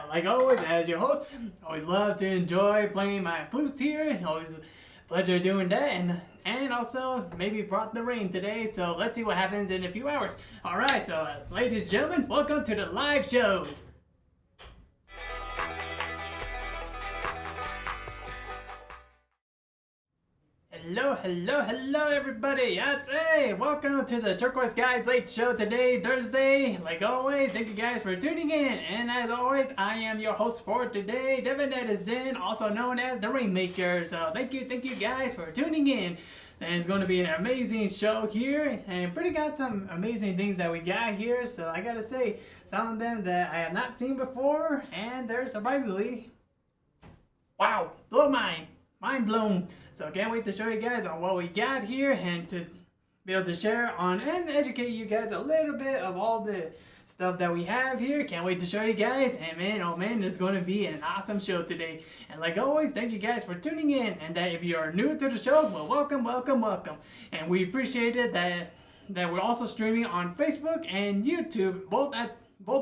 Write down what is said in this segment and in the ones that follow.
Like always, as your host, always love to enjoy playing my flutes here. Always a pleasure doing that, and also maybe brought the rain today. So let's see what happens in a few hours. All right, so ladies and gentlemen, welcome to the live show. Hello, everybody. Hey, welcome to the Turquoise Guys Late Show today, Thursday. Like always, thank you guys for tuning in. And as always, I am your host for today, Devin Edison, also known as the Rainmaker. So thank you guys for tuning in. And it's going to be an amazing show here, and pretty got some amazing things that we got here. So I gotta say, some of them that I have not seen before, and they're surprisingly, wow, blow mind blown. So can't wait to show you guys on what we got here and to be able to share on and educate you guys a little bit of all the stuff that we have here. Can't wait to show you guys, and man, oh man, it's going to be an awesome show today. And like always, thank you guys for tuning in, and that if you are new to the show, well, welcome. And we appreciate it that we're also streaming on Facebook and YouTube, both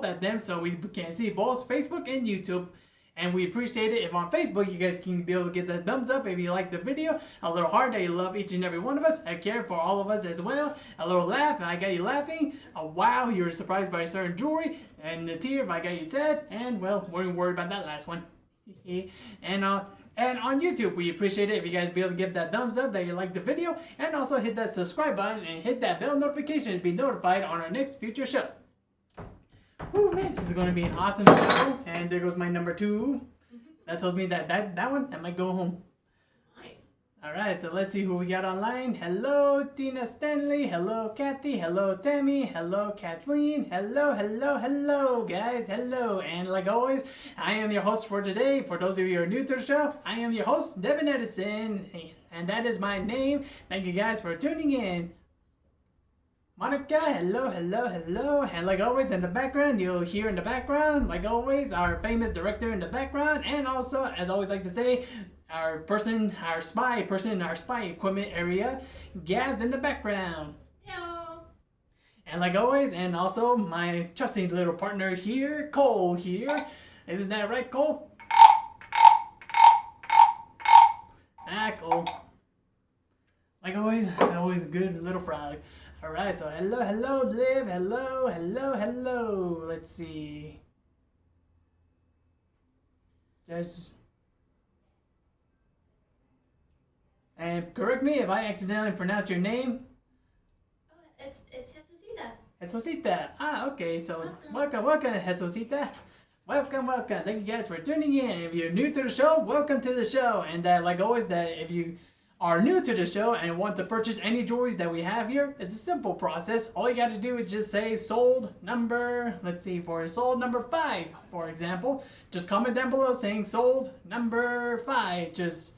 at them, so we can see both Facebook and YouTube. And we appreciate it if on Facebook you guys can be able to get that thumbs up if you like the video, a little heart that you love each and every one of us, a care for all of us as well, a little laugh and I got you laughing, a wow, you were surprised by a certain jewelry, and a tear if I got you sad, and well, we weren't worried about that last one. And on YouTube, we appreciate it if you guys be able to give that thumbs up that you like the video, and also hit that subscribe button and hit that bell notification to be notified on our next future show. Oh man, this is going to be an awesome show. And there goes my number 2. That tells me that one, that might go home. Alright, so let's see who we got online. Hello, Tina Stanley. Hello, Kathy. Hello, Tammy. Hello, Kathleen. Hello, guys. Hello. And like always, I am your host for today. For those of you who are new to the show, I am your host, Devin Edison. And that is my name. Thank you guys for tuning in. Monica, hello. And like always in the background, you'll hear in the background, like always, our famous director in the background. And also, as I always like to say, our spy in our spy equipment area, Gabs in the background. Hello. And like always, and also my trusty little partner here, Cole here. Isn't that right, Cole? Ah, Cole. Like always good little frog. Alright, so hello, Liv. Hello. Let's see. And correct me if I accidentally pronounce your name. Oh, it's Jesucita. Jesucita. Ah, okay. So welcome, Jesucita. Welcome. Thank you guys for tuning in. If you're new to the show, welcome to the show. And like always, that if you are new to the show and want to purchase any jewelries that we have here, it's a simple process. All you got to do is just say sold number, let's see, for sold number 5, for example. Just comment down below saying sold number 5. Just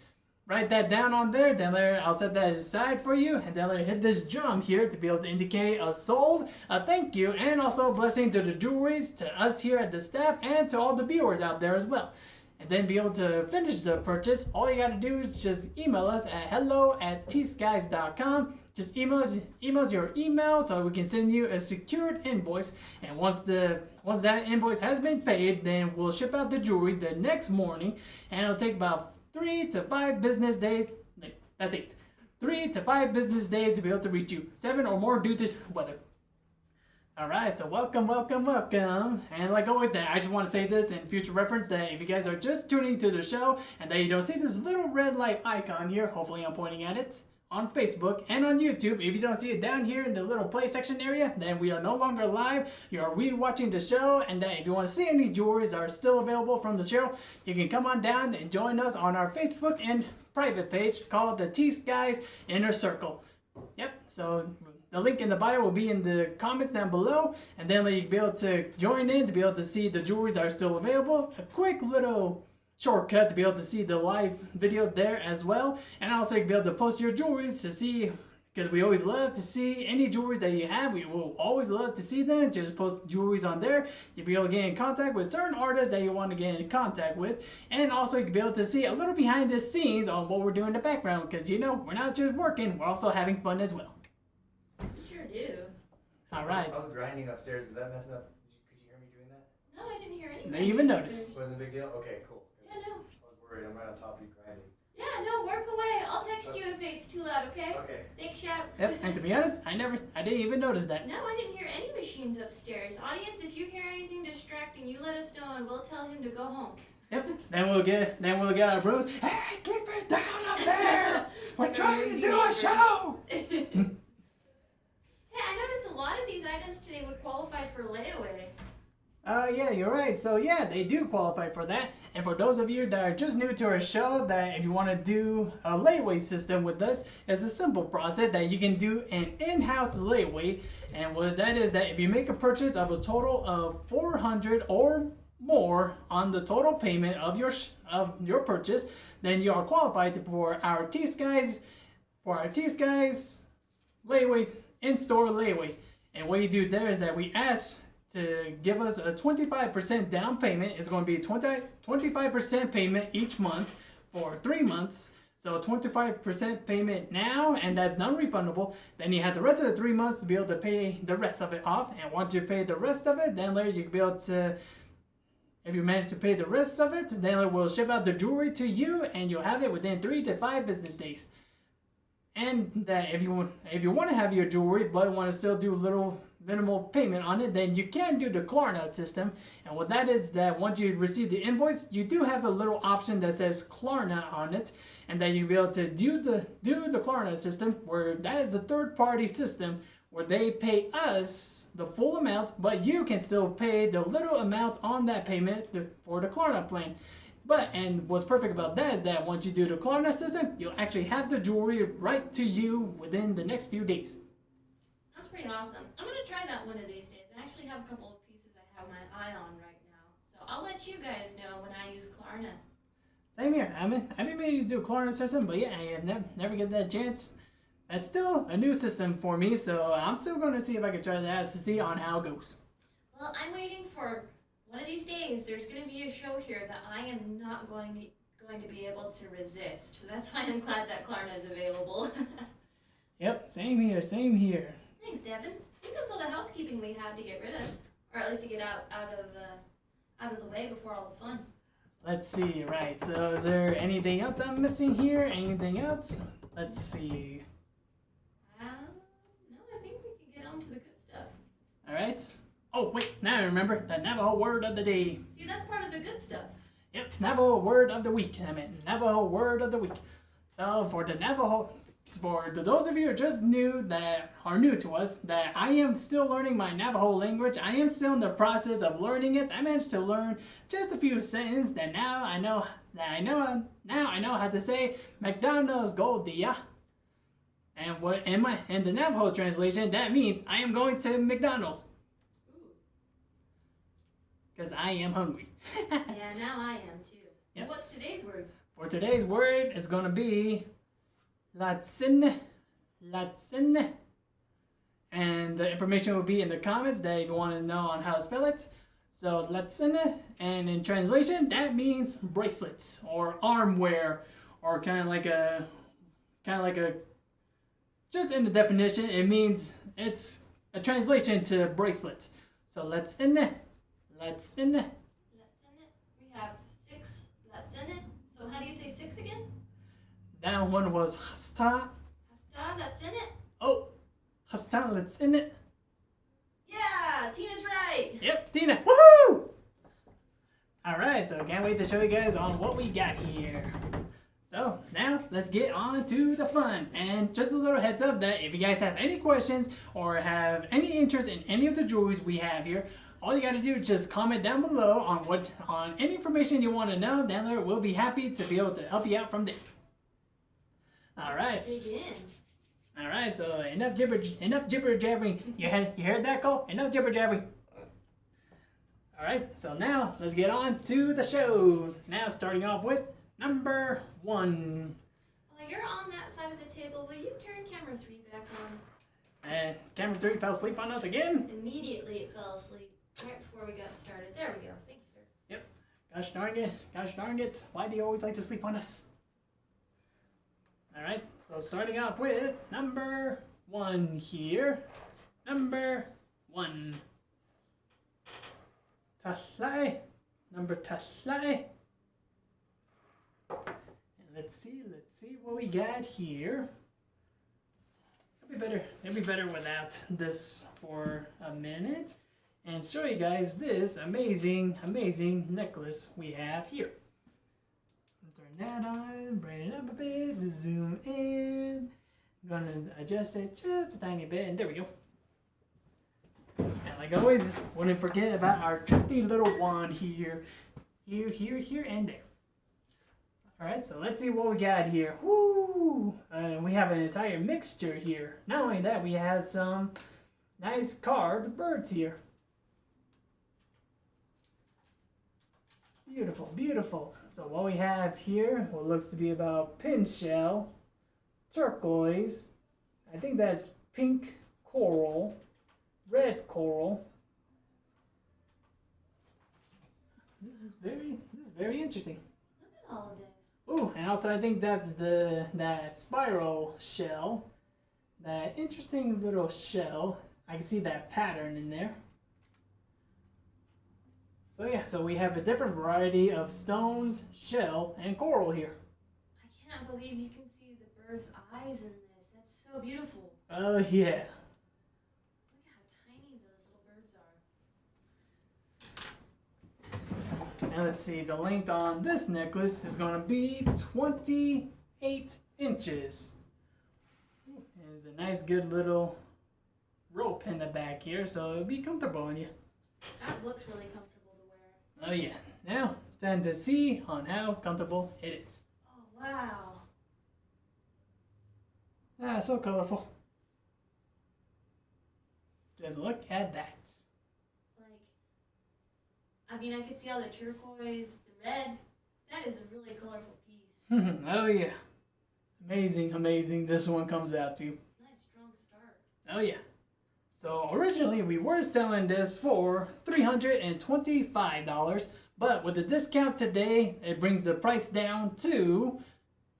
write that down on there. Then I'll set that aside for you, and then hit this drum here to be able to indicate a sold, a thank you, and also a blessing to the jewelries, to us here at the staff, and to all the viewers out there as well. And then be able to finish the purchase, all you got to do is just email us at hello@tskies.com. Just email us your email so we can send you a secured invoice. And once that invoice has been paid, then we'll ship out the jewelry the next morning, and it'll take about 3 to 5 business days. That's 8. 3 to 5 business days to be able to reach you. 7 or more due to weather. Alright, so welcome. And like always, that I just want to say this in future reference, that if you guys are just tuning to the show and that you don't see this little red light icon here, hopefully I'm pointing at it, on Facebook and on YouTube, if you don't see it down here in the little play section area, then we are no longer live. You are re-watching the show, and that if you want to see any jewelries that are still available from the show, you can come on down and join us on our Facebook and private page called the T.Skies Inner Circle. Yep, so the link in the bio will be in the comments down below, and then you'll be able to join in to be able to see the jewelries that are still available. A quick little shortcut to be able to see the live video there as well, and also you'll be able to post your jewelries to see, because we always love to see any jewelries that you have. We will always love to see them. Just post jewelries on there. You'll be able to get in contact with certain artists that you want to get in contact with, and also you'll be able to see a little behind the scenes on what we're doing in the background, because you know, we're not just working, we're also having fun as well. You sure do. All right. I was grinding upstairs. Is that messing up? Could you hear me doing that? No, I didn't hear anything. Didn't even notice. Wasn't a big deal? Okay, cool. Yeah, no. I was worried. I'm right on top of you grinding. Yeah, no, work away. I'll text you if it's too loud, okay? Okay. Thanks, Shep. Yep. And to be honest, I didn't even notice that. No, I didn't hear any machines upstairs. Audience, if you hear anything distracting, you let us know and we'll tell him to go home. Yep. Then we'll get our brooms. Hey, keep it down up there. We're Like our trying to noisy do a neighbors. show. Hey, I noticed a lot of these items today would qualify for layaway. Yeah, you're right. So yeah, they do qualify for that. And for those of you that are just new to our show, that if you want to do a layaway system with us, it's a simple process that you can do an in-house layaway. And what that is that if you make a purchase of a total of $400 or more on the total payment of your purchase, then you are qualified for our T.Skies layaway, in-store layaway. And what you do there is that we ask to give us a 25% down payment. It's going to be 25% payment each month for 3 months. So 25% payment now, and that's non-refundable. Then you have the rest of the 3 months to be able to pay the rest of it off. And once you pay the rest of it, then later you can be able to, if you manage to pay the rest of it, then we'll ship out the jewelry to you, and you'll have it within 3 to 5 business days. And that if you want to have your jewelry but want to still do a little minimal payment on it, then you can do the Klarna system. And what that is, that once you receive the invoice, you do have a little option that says Klarna on it, and that you'll be able to do the Klarna system, where that is a third-party system where they pay us the full amount, but you can still pay the little amount on that payment for the Klarna plan. And what's perfect about that is that once you do the Klarna system, you'll actually have the jewelry right to you within the next few days. That's pretty awesome. I'm going to try that one of these days. I actually have a couple of pieces I have my eye on right now. So I'll let you guys know when I use Klarna. Same here. I've been meaning to do a Klarna system, but yeah, I have never get that chance. That's still a new system for me, so I'm still going to see if I can try that to see on how it goes. Well, I'm waiting for one of these days. There's going to be a show here that I am not going to be able to resist. So that's why I'm glad that Klarna is available. Yep, same here, same here. Thanks, Devin. I think that's all the housekeeping we had to get rid of, or at least to get out of the way before all the fun. Let's see, right, so is there anything else I'm missing here? Anything else? Let's see. No, I think we can get on to the good stuff. Alright. Oh, wait, now I remember the Navajo word of the day. See, that's part of the good stuff. Yep, Navajo word of the week. Navajo word of the week. So for the Navajo, for those of you who are just new to us, that I am still learning my Navajo language. I am still in the process of learning it. I managed to learn just a few sentences that now I know how to say McDonald's go dia. And what in the Navajo translation, that means I am going to McDonald's. Because I am hungry. Yeah, now I am too. Yep. What's today's word? For today's word, it's going to be Latsin. And the information will be in the comments that if you want to know on how to spell it. So Latsin, and in translation, that means bracelets or arm wear, or kind of like a, just in the definition, it means it's a translation to bracelets. So Latsin. We have 6 that's in it. So how do you say 6 again? That one was Hasta. Hasta, that's in it? Oh, Hasta, that's in it. Yeah, Tina's right. Yep, Tina. Woohoo! Alright, so I can't wait to show you guys on what we got here. So now let's get on to the fun. And just a little heads up that if you guys have any questions or have any interest in any of the jewelries we have here, all you gotta do is just comment down below on any information you want to know. Then we'll be happy to be able to help you out from there. Alright. Let's dig in. Alright, so enough jibber jabbering. You heard that, Cole? Enough jibber jabbering. Alright, so now let's get on to the show. Now starting off with number 1. While you're on that side of the table, will you turn camera 3 back on? And camera 3 fell asleep on us again. Immediately it fell asleep right before we got started. There we go. Thank you, sir. Yep. Gosh darn it. Why do you always like to sleep on us? Alright, so starting off with number 1 here. Number 1. taslai. Number taslai. And let's see what we got here. It'd be better without this for a minute and show you guys this amazing necklace we have here. Turn that on, bring it up a bit, zoom in. I'm gonna adjust it just a tiny bit, and there we go. And like always, wouldn't forget about our trusty little wand here, and there. Alright, so let's see what we got here. Woo! We have an entire mixture here. Not only that, we have some nice carved birds here. Beautiful, beautiful. So what we have here, what looks to be about pin shell, turquoise, I think that's pink coral, red coral. This is very interesting. Look at all of this. Ooh, and also I think that's that spiral shell, that interesting little shell. I can see that pattern in there. So yeah, so we have a different variety of stones, shell, and coral here. I can't believe you can see the bird's eyes in this. That's so beautiful. Oh yeah. Look how tiny those little birds are. And let's see, the length on this necklace is going to be 28 inches. And there's a nice good little rope in the back here, so it'll be comfortable on you. That looks really comfortable to wear. Oh yeah. Now, time to see on how comfortable it is. Oh, wow. Ah, so colorful. Just look at that. Like, I mean, I could see all the turquoise, the red. That is a really colorful piece. Oh yeah. Amazing this one comes out to. Nice strong start. Oh yeah. So originally we were selling this for $325, but with the discount today, it brings the price down to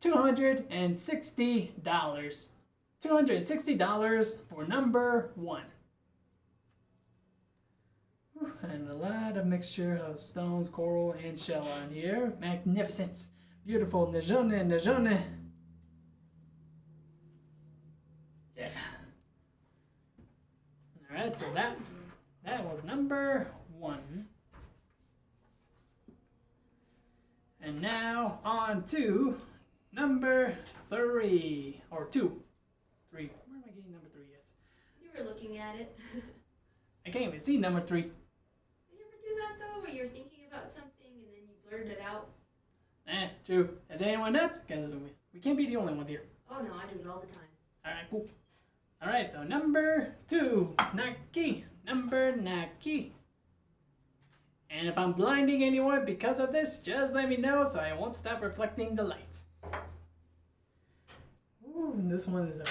$260. $260 for number 1. And a lot of mixture of stones, coral, and shell on here. Magnificent. Beautiful. Najone. Yeah. Alright, so that was number 1. And now on to number 3. Or 2. 3. Where am I getting number 3 yet? You were looking at it. I can't even see number 3. You ever do that though, where you're thinking about something and then you blurt it out? True. Is anyone nuts? Because we can't be the only ones here. Oh no, I do it all the time. Alright, cool. Alright, so number 2. Naki. Number Naki. And if I'm blinding anyone because of this, just let me know so I won't stop reflecting the lights. Ooh, this one's a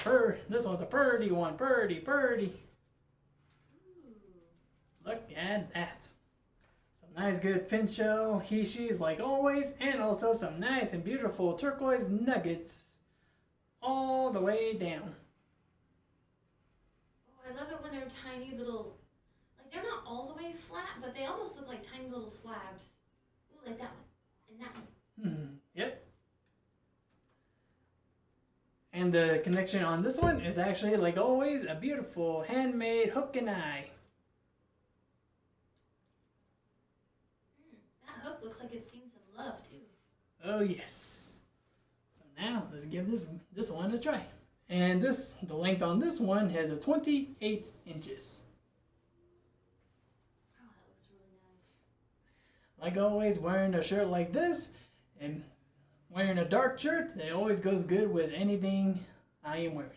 purdy one. Purdy. Ooh. Look at that. Some nice good pincho hishis like always, and also some nice and beautiful turquoise nuggets all the way down. Oh, I love it when they're tiny little, like they're not all the way flat, but they almost look like tiny little slabs. Ooh, like that one, and that one. Yep. And the connection on this one is actually, like always, a beautiful handmade hook and eye. That hook looks like it's seen some love too. Oh yes. So now let's give this one a try. And the length on this one has a 28 inches. Oh, that looks really nice. Like always, wearing a shirt like this and wearing a dark shirt, it always goes good with anything I am wearing.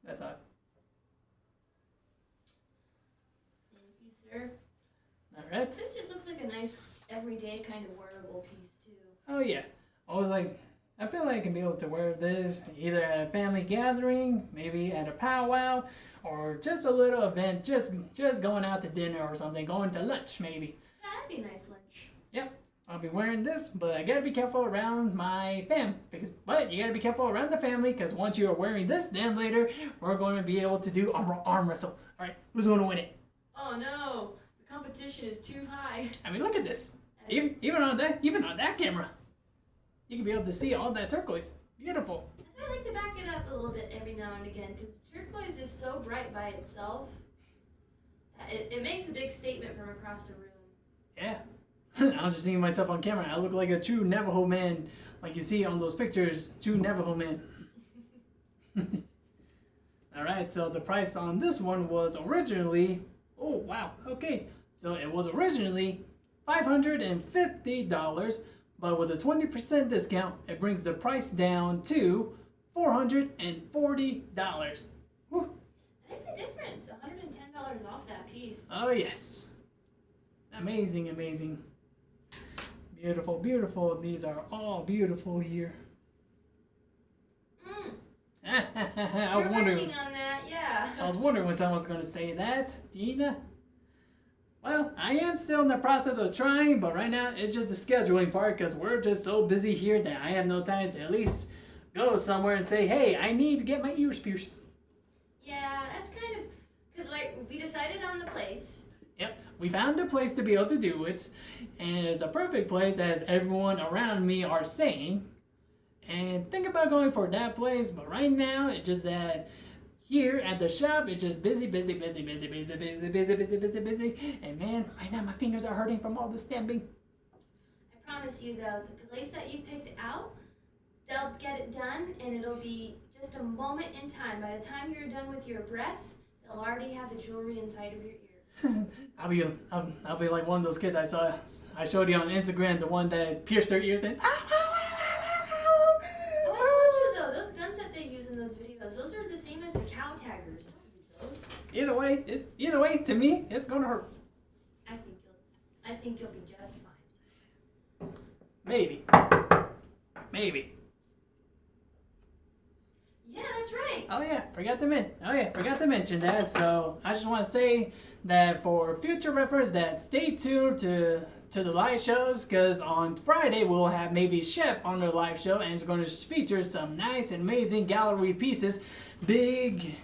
That's odd. Thank you, sir. Alright. This just looks like a nice everyday kind of wearable piece too. Oh yeah. I feel like I can be able to wear this either at a family gathering, maybe at a powwow, or just a little event, just going out to dinner or something, going to lunch maybe. Yeah, that'd be a nice lunch. Yep. I'll be wearing this, but I gotta be careful around my fam. But you gotta be careful around the family, because once you are wearing this, then later we're going to be able to do arm wrestle. All right, who's going to win it? Oh no, the competition is too high. I mean, look at this. Even on that camera, you can be able to see all that turquoise. Beautiful. I like to back it up a little bit every now and again, because turquoise is so bright by itself. It makes a big statement from across the room. Yeah. I was just seeing myself on camera. I look like a true Navajo man, like you see on those pictures. True Navajo man. All right, so the price on this one was originally, oh wow, okay. So it was originally $550, but with a 20% discount, it brings the price down to $440. Whew. That makes a difference. $110 off that piece. Oh yes. Amazing, amazing. Beautiful, beautiful. These are all beautiful here. I was wondering. Working on that, yeah. I was wondering when someone was going to say that, Dina. Well, I am still in the process of trying, but right now it's just the scheduling part, because we're just so busy here that I have no time to at least go somewhere and say, hey, I need to get my ears pierced. Yeah, that's kind of, because like, we decided on the place. Yep, we found a place to be able to do it, and it's a perfect place, as everyone around me are saying. And think about going for that place, but right now it's just that here at the shop it's just busy. And man, right now my fingers are hurting from all the stamping. I promise you though, the place that you picked out, they'll get it done, and it'll be just a moment in time. By the time you're done with your breath, they'll already have the jewelry inside of your ear. I'll be like one of those kids I showed you on Instagram, the one that pierced their ears and Oh, I told you though, those guns that they use in those videos, those are the same as the cow taggers. Don't use those. Either way, to me, it's gonna hurt. I think you'll be just fine. Maybe. Yeah, that's right. Oh yeah, forgot to mention that. So I just want to say that for future reference, that stay tuned to the live shows, because on Friday we'll have maybe Shep on the live show, and it's going to feature some nice and amazing gallery pieces. Big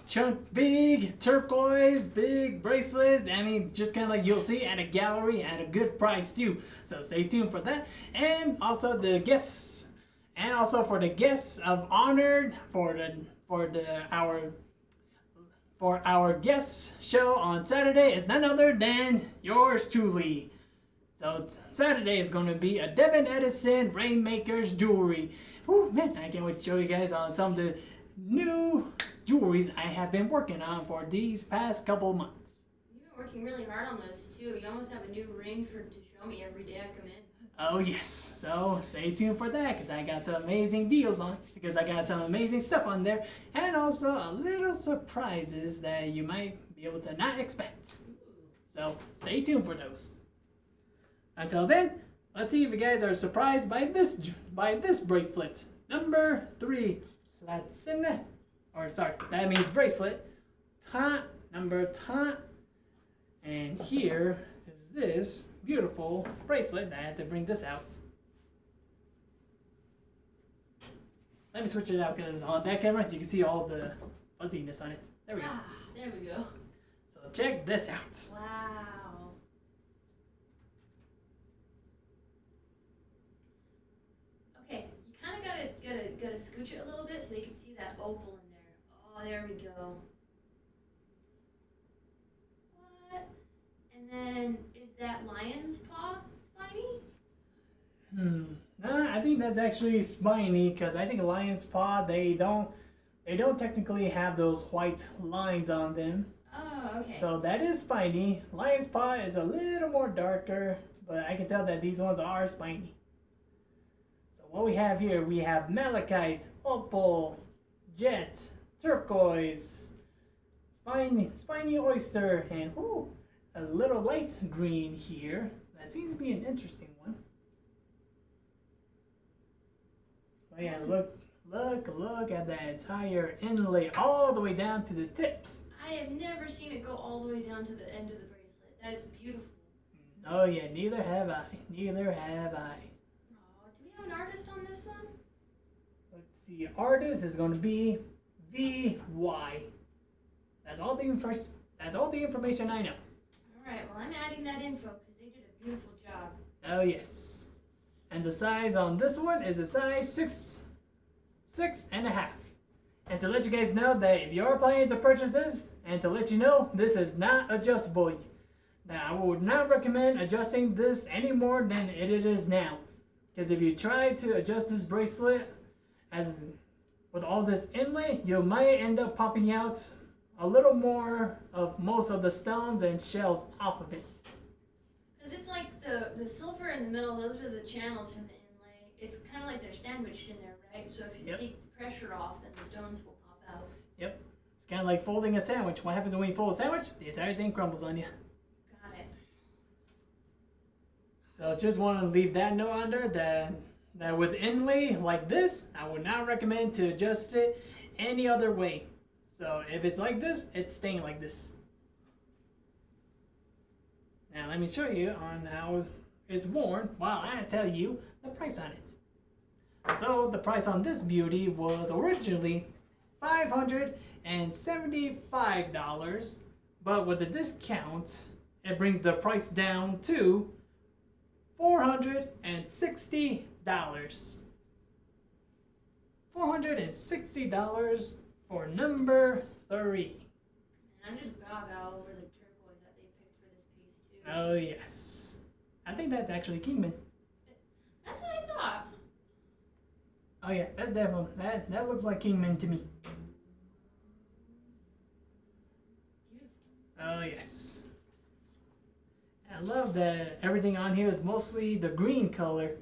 turquoise, big bracelets. I mean, just kind of like you'll see at a gallery at a good price too. So stay tuned for that. And also for the guests of honor for our guest show on Saturday is none other than yours truly. So Saturday is going to be a Devin Edison Rainmaker's jewelry. Whew, man, I can't wait to show you guys on some of the new jewelries I have been working on for these past couple months. You've been working really hard on those too. You almost have a new ring to show me every day I come in. Oh yes, so stay tuned for that, because I got some amazing deals on, because I got some amazing stuff on there, and also a little surprises that you might be able to not expect. So stay tuned for those. Until then, let's see if you guys are surprised by this bracelet. Number 3, that means bracelet. Number 10. And here is this beautiful bracelet. I had to bring this out. Let me switch it out, because on that camera you can see all the fuzziness on it. There we go. There we go. So check this out. Wow. Okay, you kind of gotta scooch it a little bit so they can see that opal in there. Oh, there we go. What? And then is that lion's paw spiny? No, I think that's actually spiny, because I think lion's paw, they don't technically have those white lines on them. Oh, okay. So that is spiny. Lion's paw is a little more darker, but I can tell that these ones are spiny. So what we have here, we have malachite, opal, jet, turquoise, spiny oyster, and a little light green here. That seems to be an interesting one. But yeah, look at that entire inlay all the way down to the tips. I have never seen it go all the way down to the end of the bracelet. That is beautiful. Oh yeah, neither have I. Neither have I. Oh, do we have an artist on this one? Let's see. Artist is going to be VY. That's all the first. That's all the information I know. All right. Well, I'm adding that info because they did a beautiful job. Oh yes. And the size on this one is a size 6.5. And to let you guys know that if you are planning to purchase this, and to let you know this is not adjustable. Now I would not recommend adjusting this any more than it is now. Because if you try to adjust this bracelet as with all this inlay, you might end up popping out a little more of most of the stones and shells off of it. Because it's like the silver in the middle, those are the channels from the inlay. It's kind of like they're sandwiched in there, right? So if you Yep. take the pressure off, then the stones will pop out. Yep. It's kind of like folding a sandwich. What happens when you fold a sandwich? The entire thing crumbles on you. Got it. So just want to leave that note under that with inlay like this, I would not recommend to adjust it any other way. So if it's like this, it's staying like this. Now let me show you on how it's worn while I tell you the price on it. So the price on this beauty was originally $575, but with the discount, it brings the price down to $460. $460 for number 3. And I'm just gaga over the turquoise that they picked for this piece too. Oh yes. I think that's actually Kingman. That's what I thought. Oh yeah, that's definitely, that looks like Kingman to me. Beautiful. Oh yes. I love that everything on here is mostly the green color.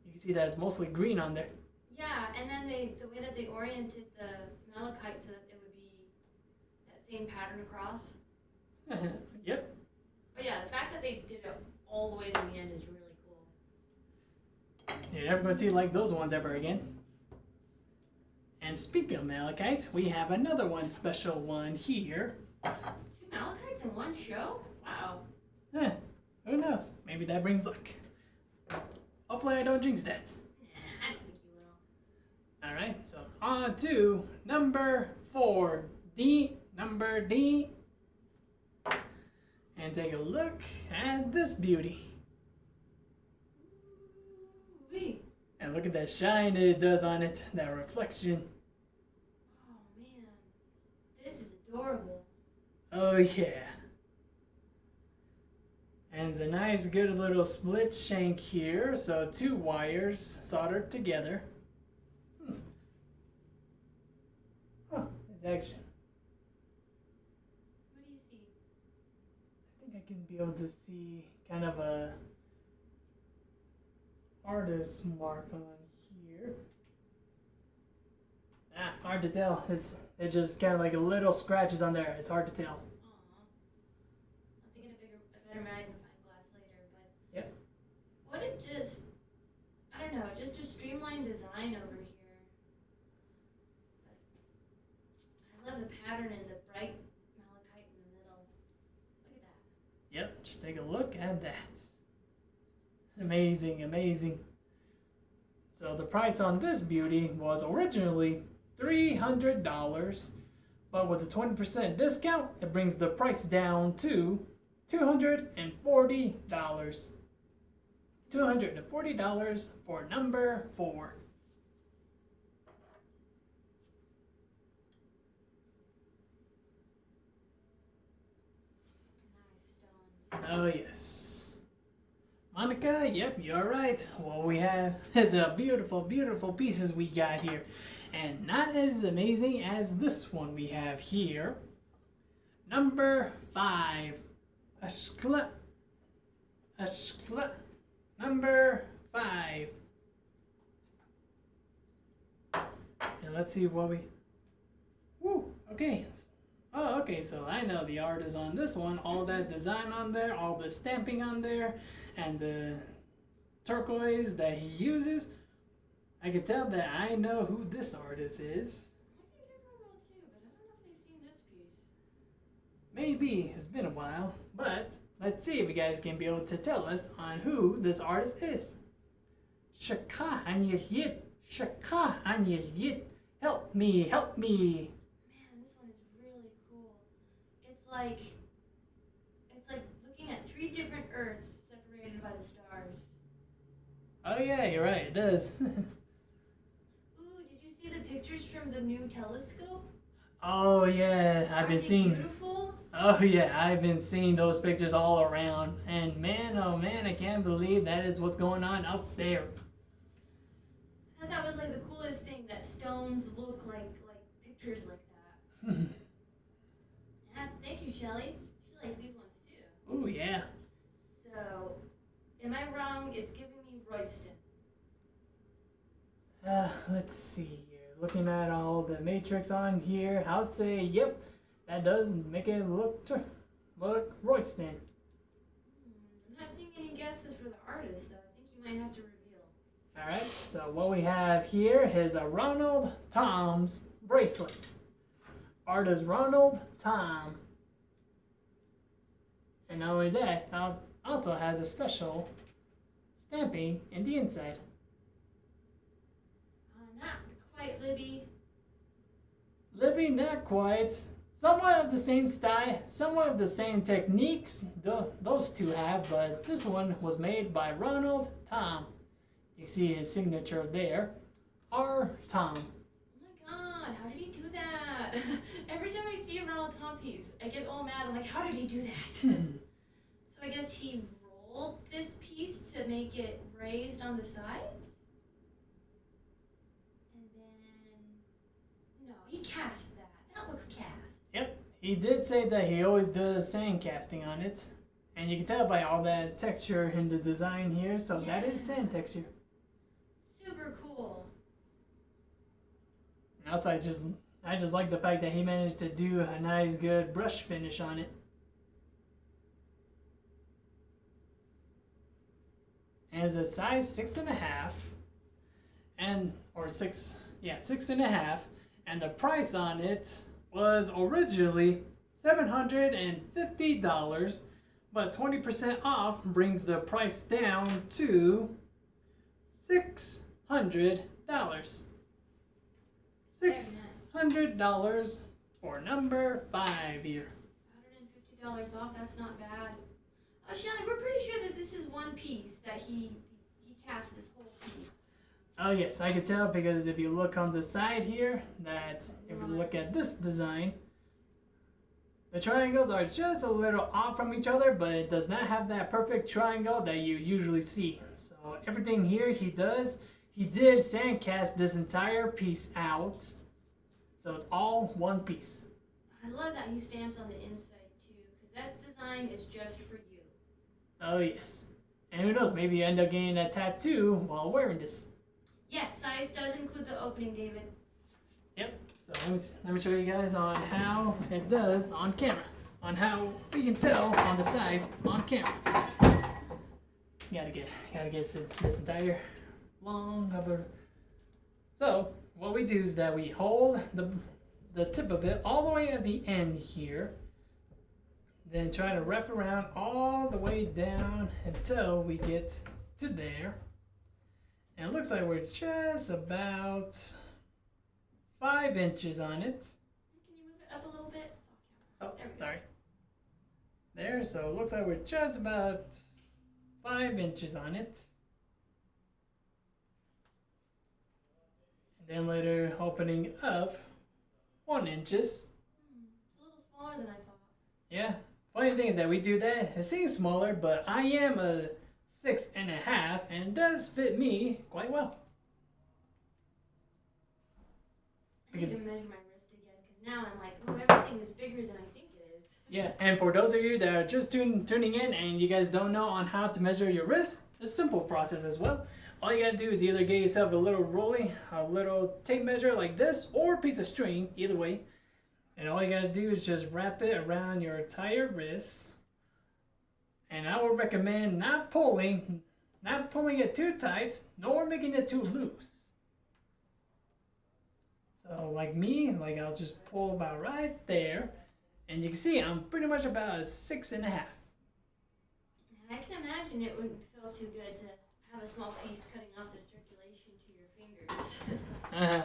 You can see that it's mostly green on there. Yeah, and then the way that they oriented the malachite so that it would be that same pattern across. Yep. But yeah, the fact that they did it all the way to the end is really cool. You're never going to see like those ones ever again. And speaking of malachite, we have another one, special one here. 2 malachites in one show? Wow. Who knows? Maybe that brings luck. Hopefully I don't jinx that. Nah, I don't think you will. Alright, so on to number 4. Number D. And take a look at this beauty. Ooh-wee. And look at that shine it does on it, that reflection. Oh man, this is adorable. Oh yeah. And it's a nice good little split shank here, so 2 wires soldered together. Huh, it's action. What do you see? I think I can be able to see kind of a artist mark on here. Hard to tell. It's just kind of like a little scratches on there. It's hard to tell. Aw. I'll have to get a better magnifying glass later, but Yep. what it just, I don't know, just a streamlined design over here. But I love the pattern and the bright malachite in the middle. Look at that. Yep, just take a look at that. Amazing, amazing. So the price on this beauty was originally $300, but with a 20% discount, it brings the price down to $240. $240 for number 4. Nice stones. Oh yes. Monica, yep, you're right. What we have is a beautiful, beautiful pieces we got here. And not as amazing as this one we have here. Number 5. Ashkla. Number 5. And let's see what we... Woo, okay. Oh, okay, so I know the art is on this one. All that design on there, all the stamping on there, and the turquoise that he uses. I can tell that I know who this artist is. I think everyone will too, but I don't know if they've seen this piece. Maybe, it's been a while, but let's see if you guys can be able to tell us on who this artist is. Shaka Anyelyit, Shaka Anyelyit, help me, help me. Man, this one is really cool. It's like looking at 3 different Earths separated by the stars. Oh yeah, you're right, it does. Ooh, did you see the pictures from the new telescope? Oh yeah, I've been Aren't they seeing. beautiful? Oh yeah, I've been seeing those pictures all around, and man, oh man, I can't believe that is what's going on up there. I thought that was like the coolest thing, that stones look like pictures like that. Yeah, thank you, Shelly. She likes these ones too. Oh yeah. So, am I wrong? It's giving me Royston. Let's see here. Looking at all the matrix on here, I would say, yep, that does make it look Royston. I'm not seeing any guesses for the artist, though. I think you might have to reveal. Alright, so what we have here is a Ronald Tom's bracelets. Artist Ronald Tom. And not only that, also has a special stamping in the inside. Not quite, Libby. Libby, not quite. Somewhat of the same style, somewhat of the same techniques those two have, but this one was made by Ronald Tom. You see his signature there. R. Tom. Oh my god, how did he do that? Every time I see a Ronald Tom piece, I get all mad. I'm like, how did he do that? So I guess he rolled this piece to make it raised on the sides? And then... No, he cast that. That looks cast. Yep, he did say that he always does sand casting on it. And you can tell by all that texture in the design here, so that is sand texture. Super cool. And also, I just like the fact that he managed to do a nice, good brush finish on it. And it's a size 6.5, or 6.5, and the price on it was originally $750, but 20% off brings the price down to $600. $600 for number 5 here. $150 off, that's not bad. Oh, Shelly, we're pretty sure that this is one piece, that he cast this whole piece. Oh yes, I can tell because if you look on the side here, that if you look at this design, the triangles are just a little off from each other, but it does not have that perfect triangle that you usually see. So everything here he did sand cast this entire piece out. So it's all one piece. I love that he stamps on the inside too, because that design is just for you. Oh yes. And who knows, maybe you end up getting a tattoo while wearing this. Yes, size does include the opening, David. Yep. So let me show you guys on how it does on camera. On how we can tell on the size on camera. You gotta get this entire long of a. So what we do is that we hold the tip of it all the way at the end here. Then try to wrap around all the way down until we get to there. And it looks like we're just about 5 inches on it. Can you move it up a little bit? Oh, there we go. sorry. There, so it looks like we're just about 5 inches on it. And then later opening up 1 inch. It's a little smaller than I thought. Yeah. Funny thing is that we do that. It seems smaller, but I am a 6.5 and it does fit me quite well. I need to measure my wrist again, because now I'm like, oh, everything is bigger than I think it is. Yeah, and for those of you that are just tuning in and you guys don't know on how to measure your wrist, it's a simple process as well. All you gotta do is either get yourself a little rolling, a little tape measure like this, or a piece of string, either way. And all you gotta do is just wrap it around your entire wrist. And I would recommend not pulling it too tight, nor making it too loose. So like me, I'll just pull about right there. And you can see I'm pretty much about a 6.5. I can imagine it wouldn't feel too good to have a small piece cutting off the circulation to your fingers.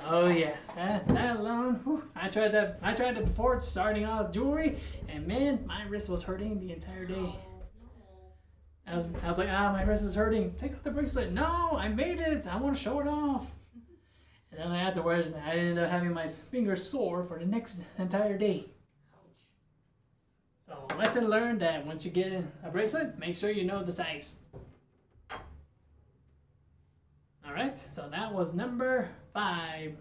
Oh yeah, that alone. Whew, I tried that. I tried it before starting off jewelry, and man, my wrist was hurting the entire day. No. I was like, my wrist is hurting. Take off the bracelet. No, I made it. I want to show it off. And then afterwards, I ended up having my fingers sore for the next entire day. Ouch. So lesson learned that once you get a bracelet, make sure you know the size. All right, so that was number 5.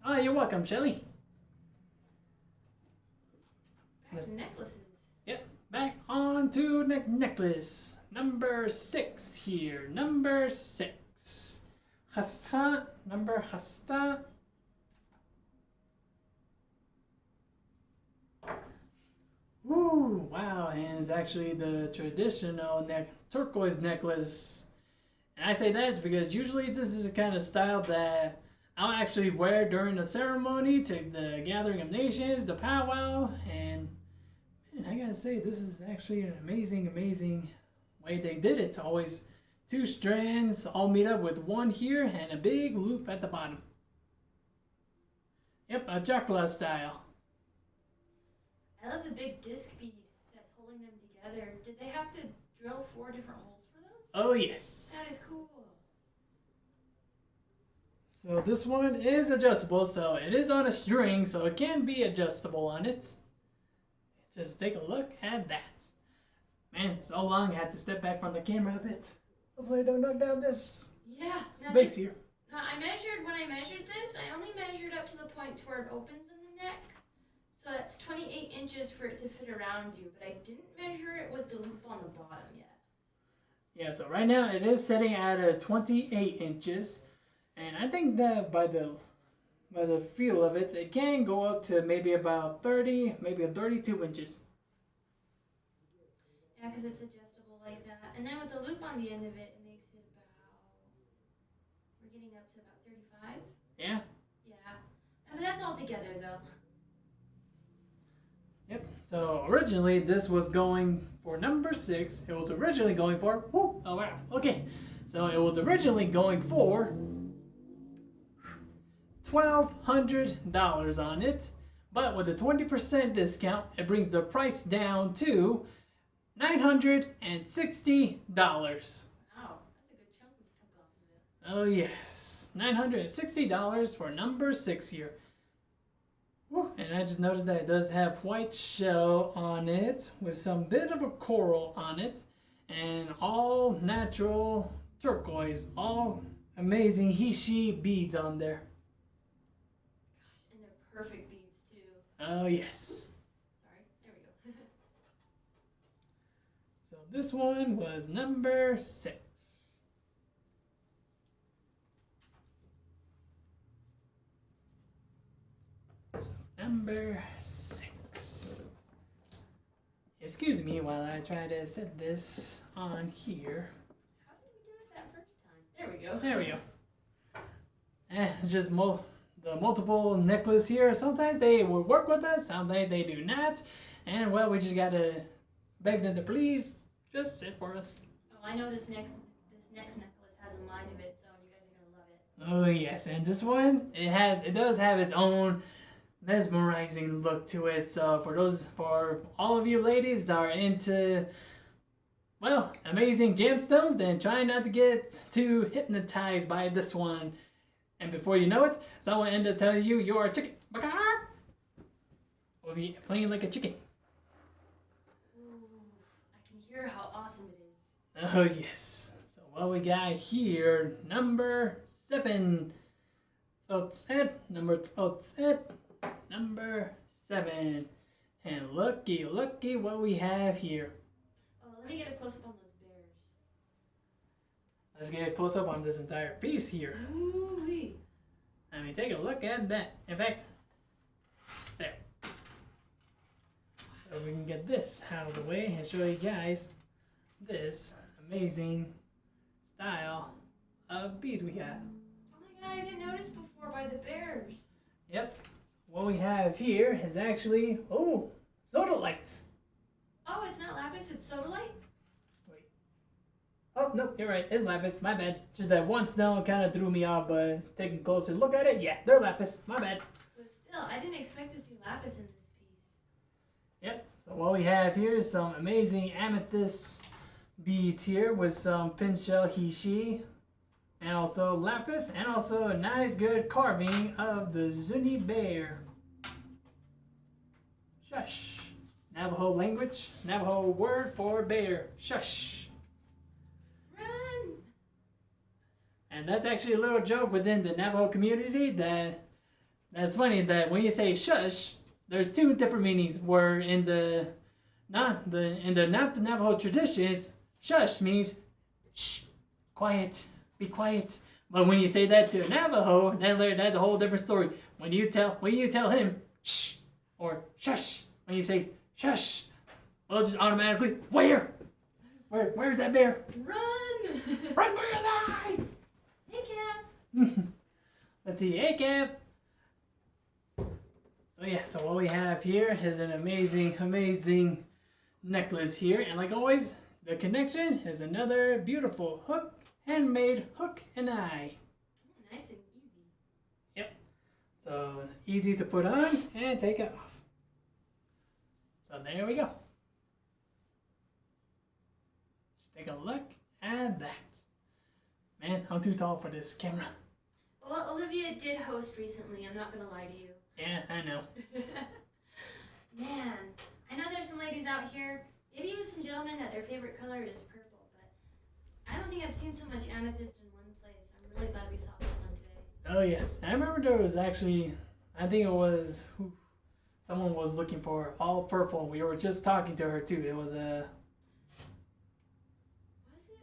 Oh, you're welcome, Shelly. Back to necklaces. Yep, back on to necklace. Number 6 here. Number 6. Hasta, number hasta. Woo, wow, and it's actually the traditional turquoise necklace. And I say that because usually this is the kind of style that I'll actually wear during the ceremony to the Gathering of Nations, the powwow, and man, I gotta say, this is actually an amazing way they did it. It's always 2 strands all meet up with one here and a big loop at the bottom. Yep, a chakla style. I love the big disc bead that's holding them together. Did they have to drill 4 different holes for those? Oh yes. That is cool. So this one is adjustable, so it is on a string, so it can be adjustable on it. Just take a look at that. Man, so long I had to step back from the camera a bit. Hopefully I don't knock down this Yeah. Now base here. Now when I measured this, I only measured up to the point to where it opens in the neck. So that's 28 inches for it to fit around you, but I didn't measure it with the loop on the bottom yet. Yeah, so right now it is sitting at a 28 inches. And I think that by the feel of it, it can go up to maybe about 30, maybe 32 inches. Yeah, because it's adjustable like that. And then with the loop on the end of it, it makes it about, we're getting up to about 35. Yeah. Yeah. But that's all together though. Yep. So originally this was going for number 6. It was originally going for, oh wow, okay. So it was originally going for $1,200 on it, but with a 20% discount, it brings the price down to $960. Wow, that's a good chunk we took off of it. Oh yes, $960 for number 6 here. Woo. And I just noticed that it does have white shell on it with some bit of a coral on it, and all natural turquoise, all amazing he-she beads on there. Gosh, and they're perfect beads too. Oh yes. Sorry, there we go. So this one was number 6. So number 6. Excuse me while I try to set this on here. How did we do it that first time? There we go. There we go. It's just the multiple necklace here. Sometimes they will work with us, sometimes they do not. And well, we just gotta beg them to please just sit for us. Oh, I know this next necklace has a mind of its own. You guys are gonna love it. Oh yes, and this one it does have its own mesmerizing look to it. So for all of you ladies that are into, well, amazing gemstones, then try not to get too hypnotized by this one. And before you know it, someone end up telling you you're a chicken. Will be playing like a chicken. Ooh, I can hear how awesome it is. Oh yes. So what we got here, number 7. Number 7. And looky what we have here. Oh, let me get a close up on those bears. Let's get a close up on this entire piece here. Ooh-wee. I mean, take a look at that. In fact, there. So we can get this out of the way and show you guys this amazing style of beads we got. Oh my god, I didn't notice before by the bears. Yep. So what we have here is actually, sodalite. Oh, it's not lapis, it's sodalite? Wait, Oh, no, you're right. It's lapis. My bad. Just that one stone kind of threw me off, but taking a closer look at it, yeah, they're lapis. My bad. But still, I didn't expect to see lapis in this piece. Yep. So what we have here is some amazing amethyst beads here with some pinshell hishi, and also lapis, and also a nice good carving of the Zuni bear. Shush. Navajo language, Navajo word for bear. Shush. Run! And that's actually a little joke within the Navajo community that's funny that when you say shush, there's two different meanings. Where in the not the Navajo traditions, shush means shh, quiet, be quiet. But when you say that to a Navajo, that's a whole different story. When you tell him shh or shush, when you say shush, well, just automatically where's that bear? Run! Run for your life! Hey, Cap. Let's see, hey Kev. So yeah, so what we have here is an amazing necklace here, and like always, the connection is another beautiful hook, handmade hook and eye. Nice and easy. Yep. So easy to put on and take it off. So there we go. Just take a look at that. Man, I'm too tall for this camera. Well, Olivia did host recently. I'm not gonna lie to you. Yeah, I know. Man, I know there's some ladies out here, maybe even some gentlemen, that their favorite color is purple, but I don't think I've seen so much amethyst in one place. I'm really glad we saw this one today. Oh yes, I remember there was actually, I think it was someone was looking for all purple. We were just talking to her too. It was a. Was it?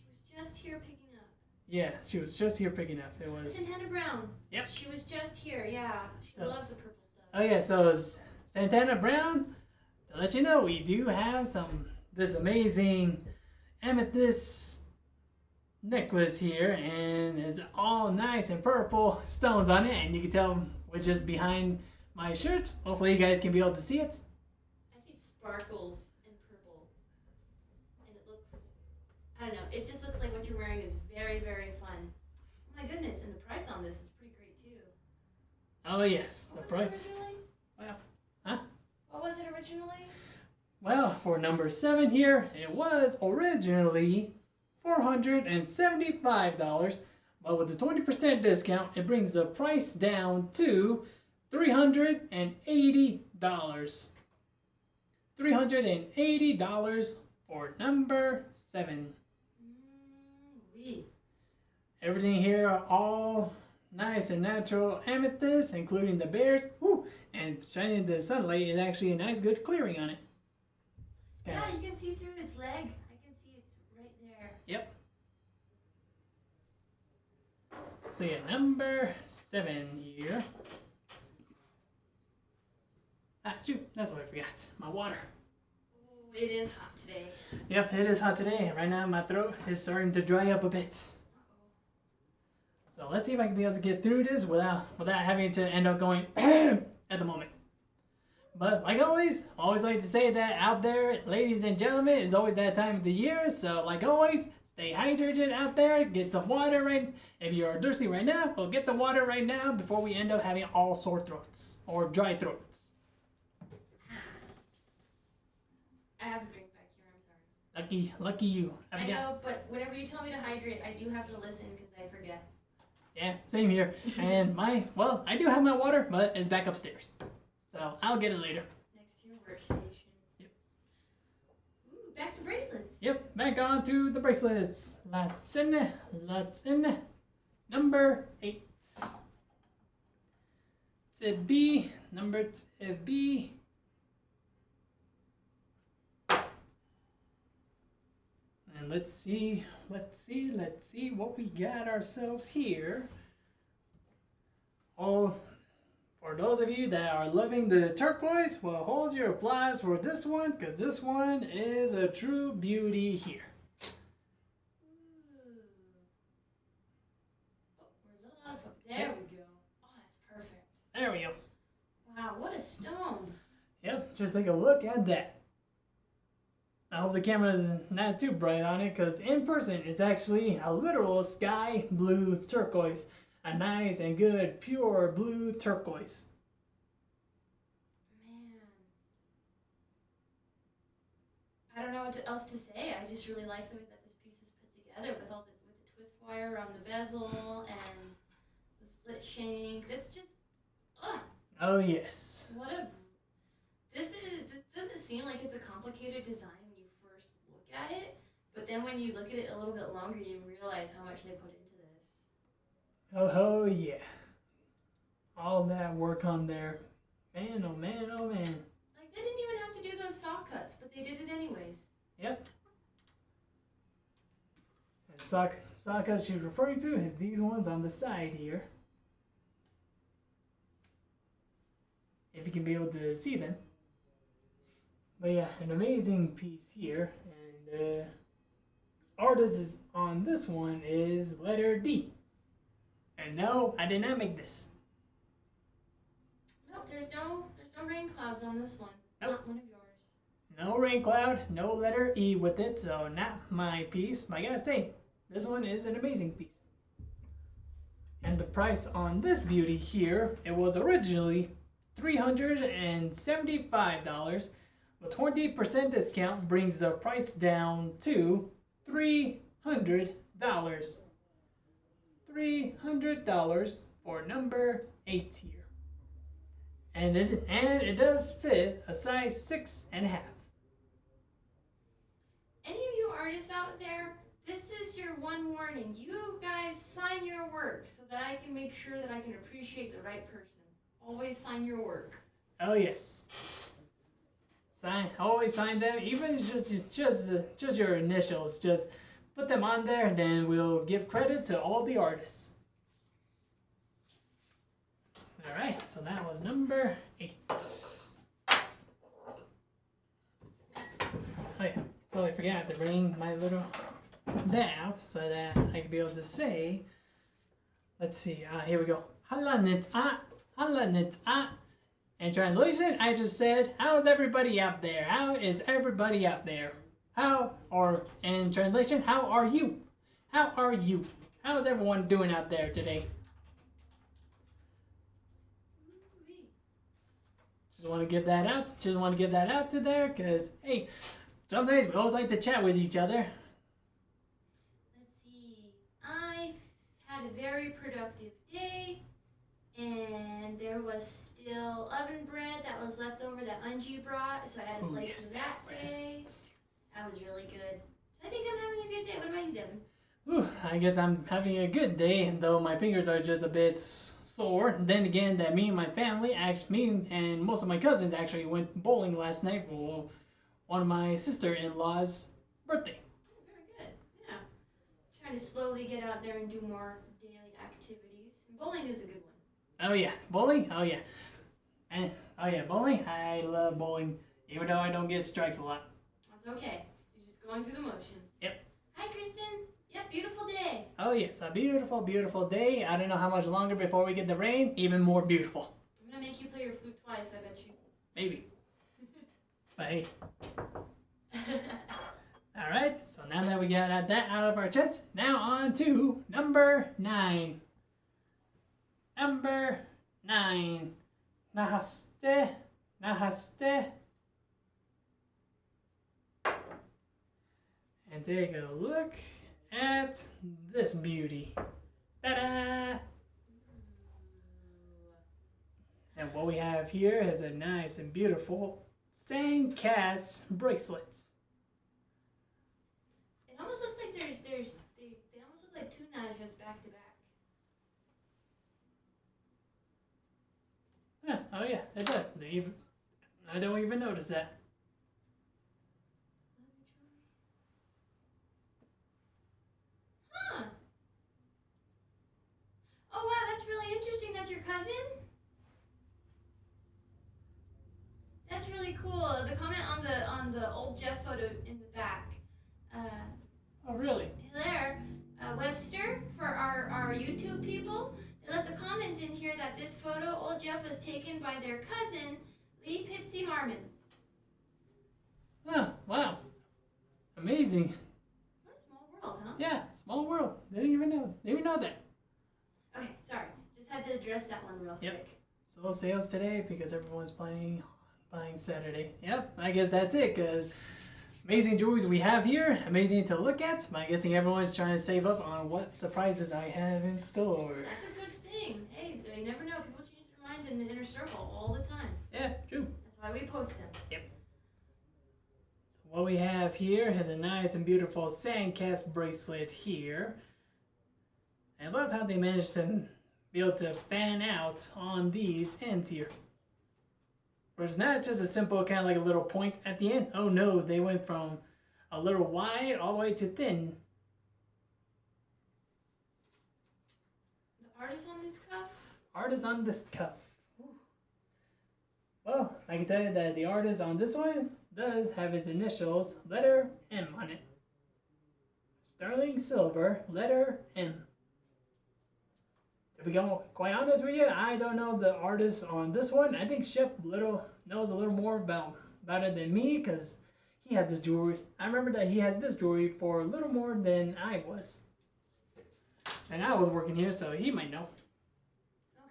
She was just here picking up. Yeah, she was just here picking up. It was. Santana Brown. Yep. She was just here, yeah. She loves the purple stuff. Oh yeah, so it's Santana Brown. To let you know, we do have this amazing amethyst necklace here, and it's all nice and purple stones on it, and you can tell which is behind my shirt. Hopefully you guys can be able to see it. I see sparkles in purple. And it looks, I don't know, it just looks like what you're wearing is very, very fun. Oh my goodness, and the price on this is pretty great too. Oh yes, What the was price. it originally? Well, huh? What was it originally? Well, for number 7 here, it was originally $475, but with the 20% discount, it brings the price down to $380. $380 for number 7. Oui. Everything here are all nice and natural amethyst, including the bears. Woo! And shining in the sunlight is actually a nice good clearing on it. Yeah, you can see through its leg. I can see it's right there. Yep. So yeah, number 7 here. Ah, shoot, that's what I forgot. My water. Oh, it is hot today. Yep, it is hot today. Right now my throat is starting to dry up a bit. So let's see if I can be able to get through this without having to end up going at the moment. But like always, I always like to say that out there, ladies and gentlemen, it's always that time of the year. So like always, stay hydrated out there. Get some water right. If you're thirsty right now, well, get the water right now before we end up having all sore throats or dry throats. I have a drink back here, I'm sorry. Lucky you. I know, but whenever you tell me to hydrate, I do have to listen because I forget. Yeah, same here. And I do have my water, but it's back upstairs. So I'll get it later. Next to your workstation. Yep. Ooh, back to bracelets. Yep, back on to the bracelets. Let's in. Number 8. To be number to be. And let's see what we got ourselves here. For those of you that are loving the turquoise, well, hold your applause for this one, because this one is a true beauty here. Ooh. Oh, we're a little out of focus. There we go. Oh, that's perfect. There we go. Wow, what a stone. Yep, just take a look at that. I hope the camera's not too bright on it, because in person it's actually a literal sky blue turquoise. A nice and good, pure blue turquoise. Man. I don't know what else to say. I just really like the way that this piece is put together with with the twist wire around the bezel and the split shank. That's just, ugh. Oh yes. What a, this doesn't seem like it's a complicated design when you first look at it, but then when you look at it a little bit longer, you realize how much they put into this. Oh yeah. All that work on there. Man, oh man, oh man. Like, they didn't even have to do those saw cuts, but they did it anyways. Yep. And saw cuts she's referring to is these ones on the side here. If you can be able to see them. But yeah, an amazing piece here. And artist is on this one is letter D. And no, I did not make this. Nope, there's no rain clouds on this one. Nope. Not one of yours. No rain cloud, no letter E with it, so not my piece. But I gotta say, this one is an amazing piece. And the price on this beauty here, it was originally $375. With 20% discount brings the price down to $300. $300 for number 8 here. And it does fit a size 6.5. Any of you artists out there, this is your one warning. You guys sign your work so that I can make sure that I can appreciate the right person. Always sign your work. Oh yes. Always sign them, even just your initials. Just put them on there, and then we'll give credit to all the artists. All right, so that was number 8. Oh yeah, totally forgot to bring my little that out so that I can be able to say. Let's see. Here we go. Halanit a, halanit a. In translation, I just said, how's everybody out there? How is everybody out there? Or in translation, how are you? How are you? How is everyone doing out there today? Just want to give that out. Just want to give that out to there, because, hey, sometimes we always like to chat with each other. Let's see. I had a very productive day, and there was still oven bread that was left over that Unji brought, so I had a slice of that today. That was really good. So I think I'm having a good day. What about you, Devin? Ooh, I guess I'm having a good day, though my fingers are just a bit sore. Then again, that me and my family, me and most of my cousins actually went bowling last night for one of my sister-in-law's birthday. Very good. Yeah. Trying to slowly get out there and do more daily activities. Bowling is a good one. Oh yeah, bowling? Oh yeah. And oh yeah, bowling? I love bowling, even though I don't get strikes a lot. That's okay. You're just going through the motions. Yep. Hi, Kristen. Yep, beautiful day. Oh yes, a beautiful, beautiful day. I don't know how much longer before we get the rain. Even more beautiful. I'm gonna make you play your flute twice, I bet you. Maybe. But hey. Alright, so now that we got that out of our chest, now on to number 9. Number 9. Nahaste. Nahaste. And take a look at this beauty. Ta-da! And what we have here is a nice and beautiful sandcast bracelets. It almost looks like they almost look like two Najas back to back. Yeah, oh yeah, it does. I don't even notice that. Huh. Oh wow, that's really interesting. That's your cousin? That's really cool. The comment on the old Jeff photo in the back. Oh really? There, Webster, for our YouTube people, they left a comment in here that this photo, old Jeff, was taken by their cousin, Lee Pitsy Marmon. Oh, wow. Amazing. What a small world, huh? Yeah, small world. Didn't even know that. Okay, sorry. Just had to address that one real quick. Slow sales today because everyone's planning on buying Saturday. Yep, I guess that's it, because amazing jewelries we have here, amazing to look at. I'm guessing everyone's trying to save up on what surprises I have in store. That's a good thing. Hey, you never know. People change their minds in the inner circle all the time. Yeah, true. That's why we post them. Yep. So what we have here is a nice and beautiful sandcast bracelet here. I love how they managed to be able to fan out on these ends here. Where it's not just a simple kind of like a little point at the end. Oh no, they went from a little wide all the way to thin. The artist on this cuff? Artist on this cuff. Ooh. Well, I can tell you that the artist on this one does have his initials, letter M on it. Sterling silver, letter M. To be quite honest with you, I don't know the artist on this one. I think Shep knows a little more about it than me, because he had this jewelry. I remember that he has this jewelry for a little more than I was. And I was working here, so he might know.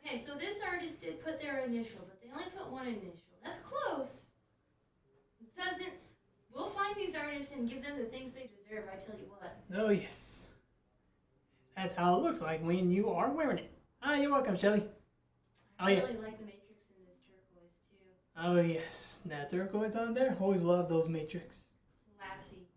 Okay, so this artist did put their initial, but they only put one initial. That's close. It doesn't. We'll find these artists and give them the things they deserve, I tell you what. Oh, yes. That's how it looks like when you are wearing it. Ah, you're welcome, Shelly. I really like the matrix in this turquoise, too. Oh, yes. That turquoise on there. Always love those matrix. Classy.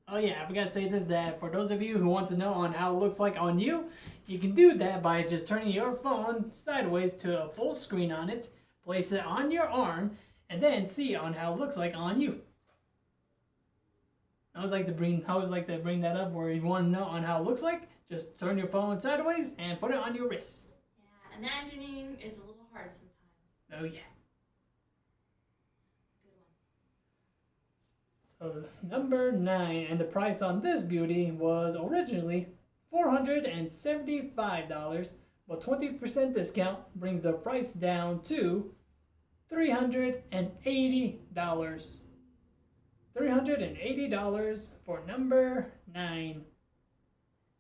Oh, yeah. I forgot to say this, that for those of you who want to know on how it looks like on you, you can do that by just turning your phone sideways to a full screen on it, place it on your arm, and then see on how it looks like on you. I always like to bring that up where if you want to know on how it looks like, just turn your phone sideways and put it on your wrist. Yeah, imagining is a little hard sometimes. Oh, yeah. Good one. So, number 9, and the price on this beauty was originally $475, but 20% discount brings the price down to $380. $380 for number 9.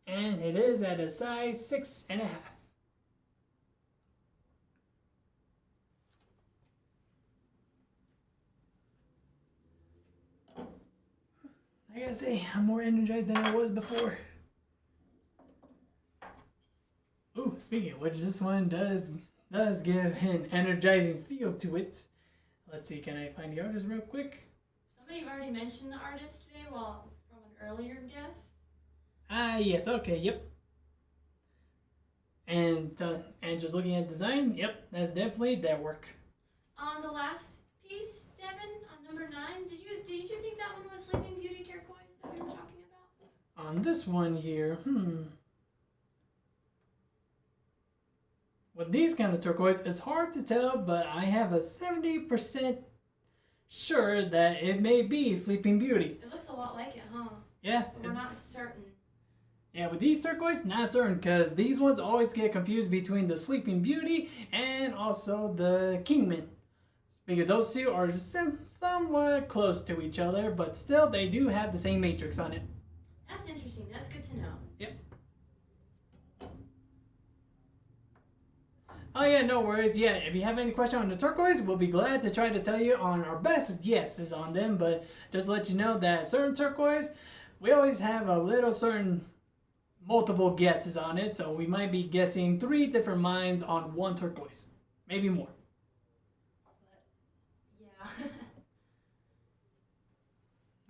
And it is at a size 6.5. I gotta say, I'm more energized than I was before. Ooh, speaking of which, this one does give an energizing feel to it. Let's see, can I find the artist real quick? Somebody already mentioned the artist today, well, from an earlier guess. Ah, yes, okay, yep. And just looking at design, yep, that's definitely their work. On the last piece, Devin, on number 9, did you think that one was Sleeping Beauty turquoise that we were talking about? On this one here, with these kind of turquoise, it's hard to tell, but I have a 70% sure that it may be Sleeping Beauty. It looks a lot like it, huh? Yeah. But we're not certain. Yeah, with these turquoise, not certain, because these ones always get confused between the Sleeping Beauty and also the Kingman. Because those two are somewhat close to each other, but still they do have the same matrix on it. That's interesting. That's good to know. Yep. Oh yeah, no worries. Yeah, if you have any question on the turquoise, we'll be glad to try to tell you on our best guesses on them. But just to let you know that certain turquoise, we always have a little certain multiple guesses on it. So we might be guessing 3 different minds on one turquoise. Maybe more. But, yeah.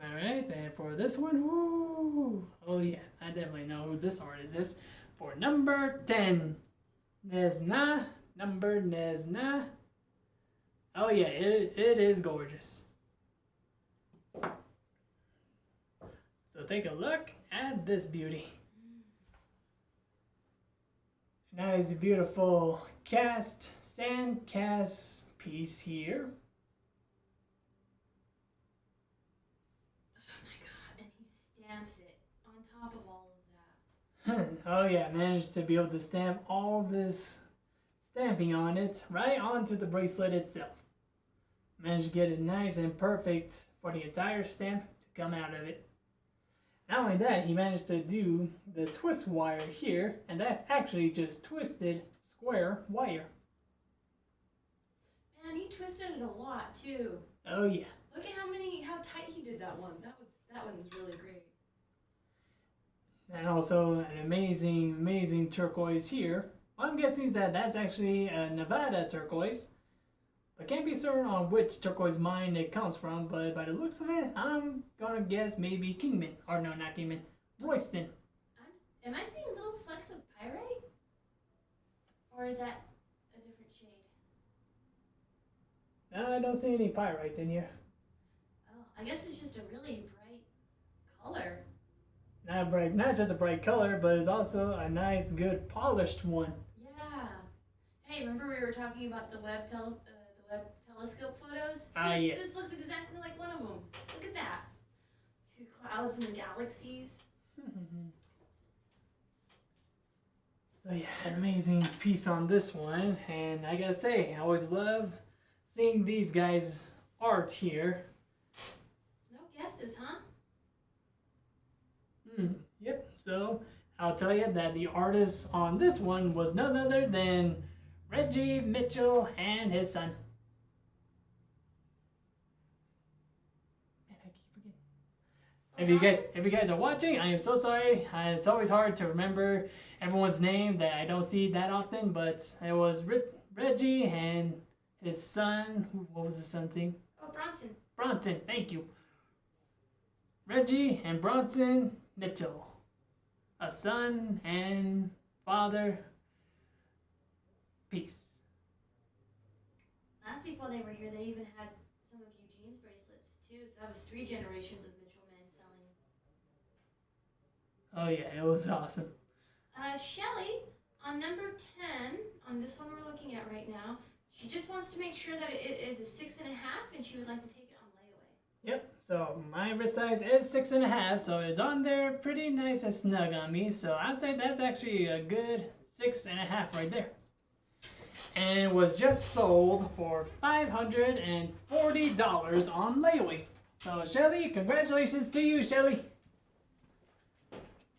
Alright, and for this one, woo, oh yeah, I definitely know who this artist is. For number 10. Nesna, number Nesna. Oh yeah, it is gorgeous. So take a look at this beauty. Nice, beautiful sand cast piece here. Oh my god, and he stamps it on top of all of that. Oh yeah, managed to be able to stamp all this stamping on it right onto the bracelet itself. Managed to get it nice and perfect for the entire stamp to come out of it. Not only that, he managed to do the twist wire here, and that's actually just twisted square wire. Man, he twisted it a lot too. Oh yeah. Look at how tight he did that one. That one's really great. And also an amazing turquoise here. I'm guessing that's actually a Nevada turquoise. I can't be certain on which turquoise mine it comes from, but by the looks of it, I'm gonna guess maybe Kingman. Or no, not Kingman. Royston. Am I seeing little flecks of pyrite? Or is that a different shade? No, I don't see any pyrites in here. Oh, I guess it's just a really bright color. Not just a bright color, but it's also a nice, good, polished one. Yeah. Hey, remember we were talking about the Webb telescope photos? Yes. This looks exactly like one of them. Look at that. See the clouds and the galaxies? So yeah, an amazing piece on this one, and I gotta say, I always love seeing these guys' art here. No guesses, huh? Yep, so I'll tell you that the artist on this one was none other than Reggie Mitchell and his son. Man, I keep forgetting. If you guys are watching, I am so sorry. It's always hard to remember everyone's name that I don't see that often, but it was Reggie and his son. What was his son's name? Oh, Bronson. Bronson, thank you. Reggie and Bronson Mitchell. A son and father. Peace. Last week while they were here, they even had some of Eugene's bracelets too. So that was 3 generations of Mitchell men selling. Oh yeah, it was awesome. Shelly, on number 10, on this one we're looking at right now, she just wants to make sure that it is a 6.5, and she would like to take it on layaway. Yep, so my wrist size is 6.5, so it's on there pretty nice and snug on me. So I'd say that's actually a good 6.5 right there. And it was just sold for $540 on layaway. So Shelly, congratulations to you, Shelly. So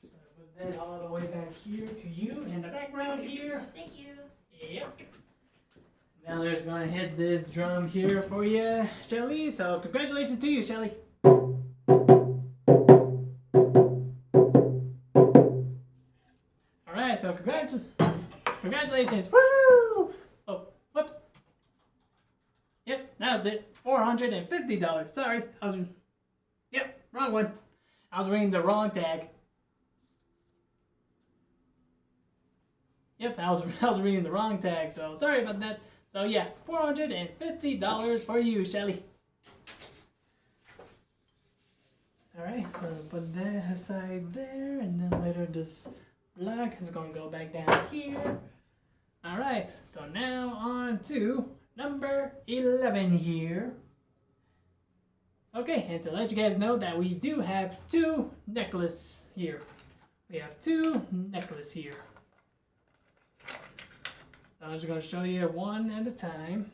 I put that all the way back here to you in the background here. Thank you. Yep. Now we're just gonna hit this drum here for you, Shelly. So congratulations to you, Shelly. Alright, so congratulations. Woo! Oh, whoops. Yep, that was it. $450. Sorry. Yep, wrong one. I was reading the wrong tag. Yep, I was reading the wrong tag, so sorry about that. So yeah, $450 for you, Shelly. Alright, so put that aside there, and then later this black is going to go back down here. Alright, so now on to number 11 here. Okay, and to let you guys know that we do have 2 necklaces here. We have 2 necklaces here. So I'm just going to show you one at a time.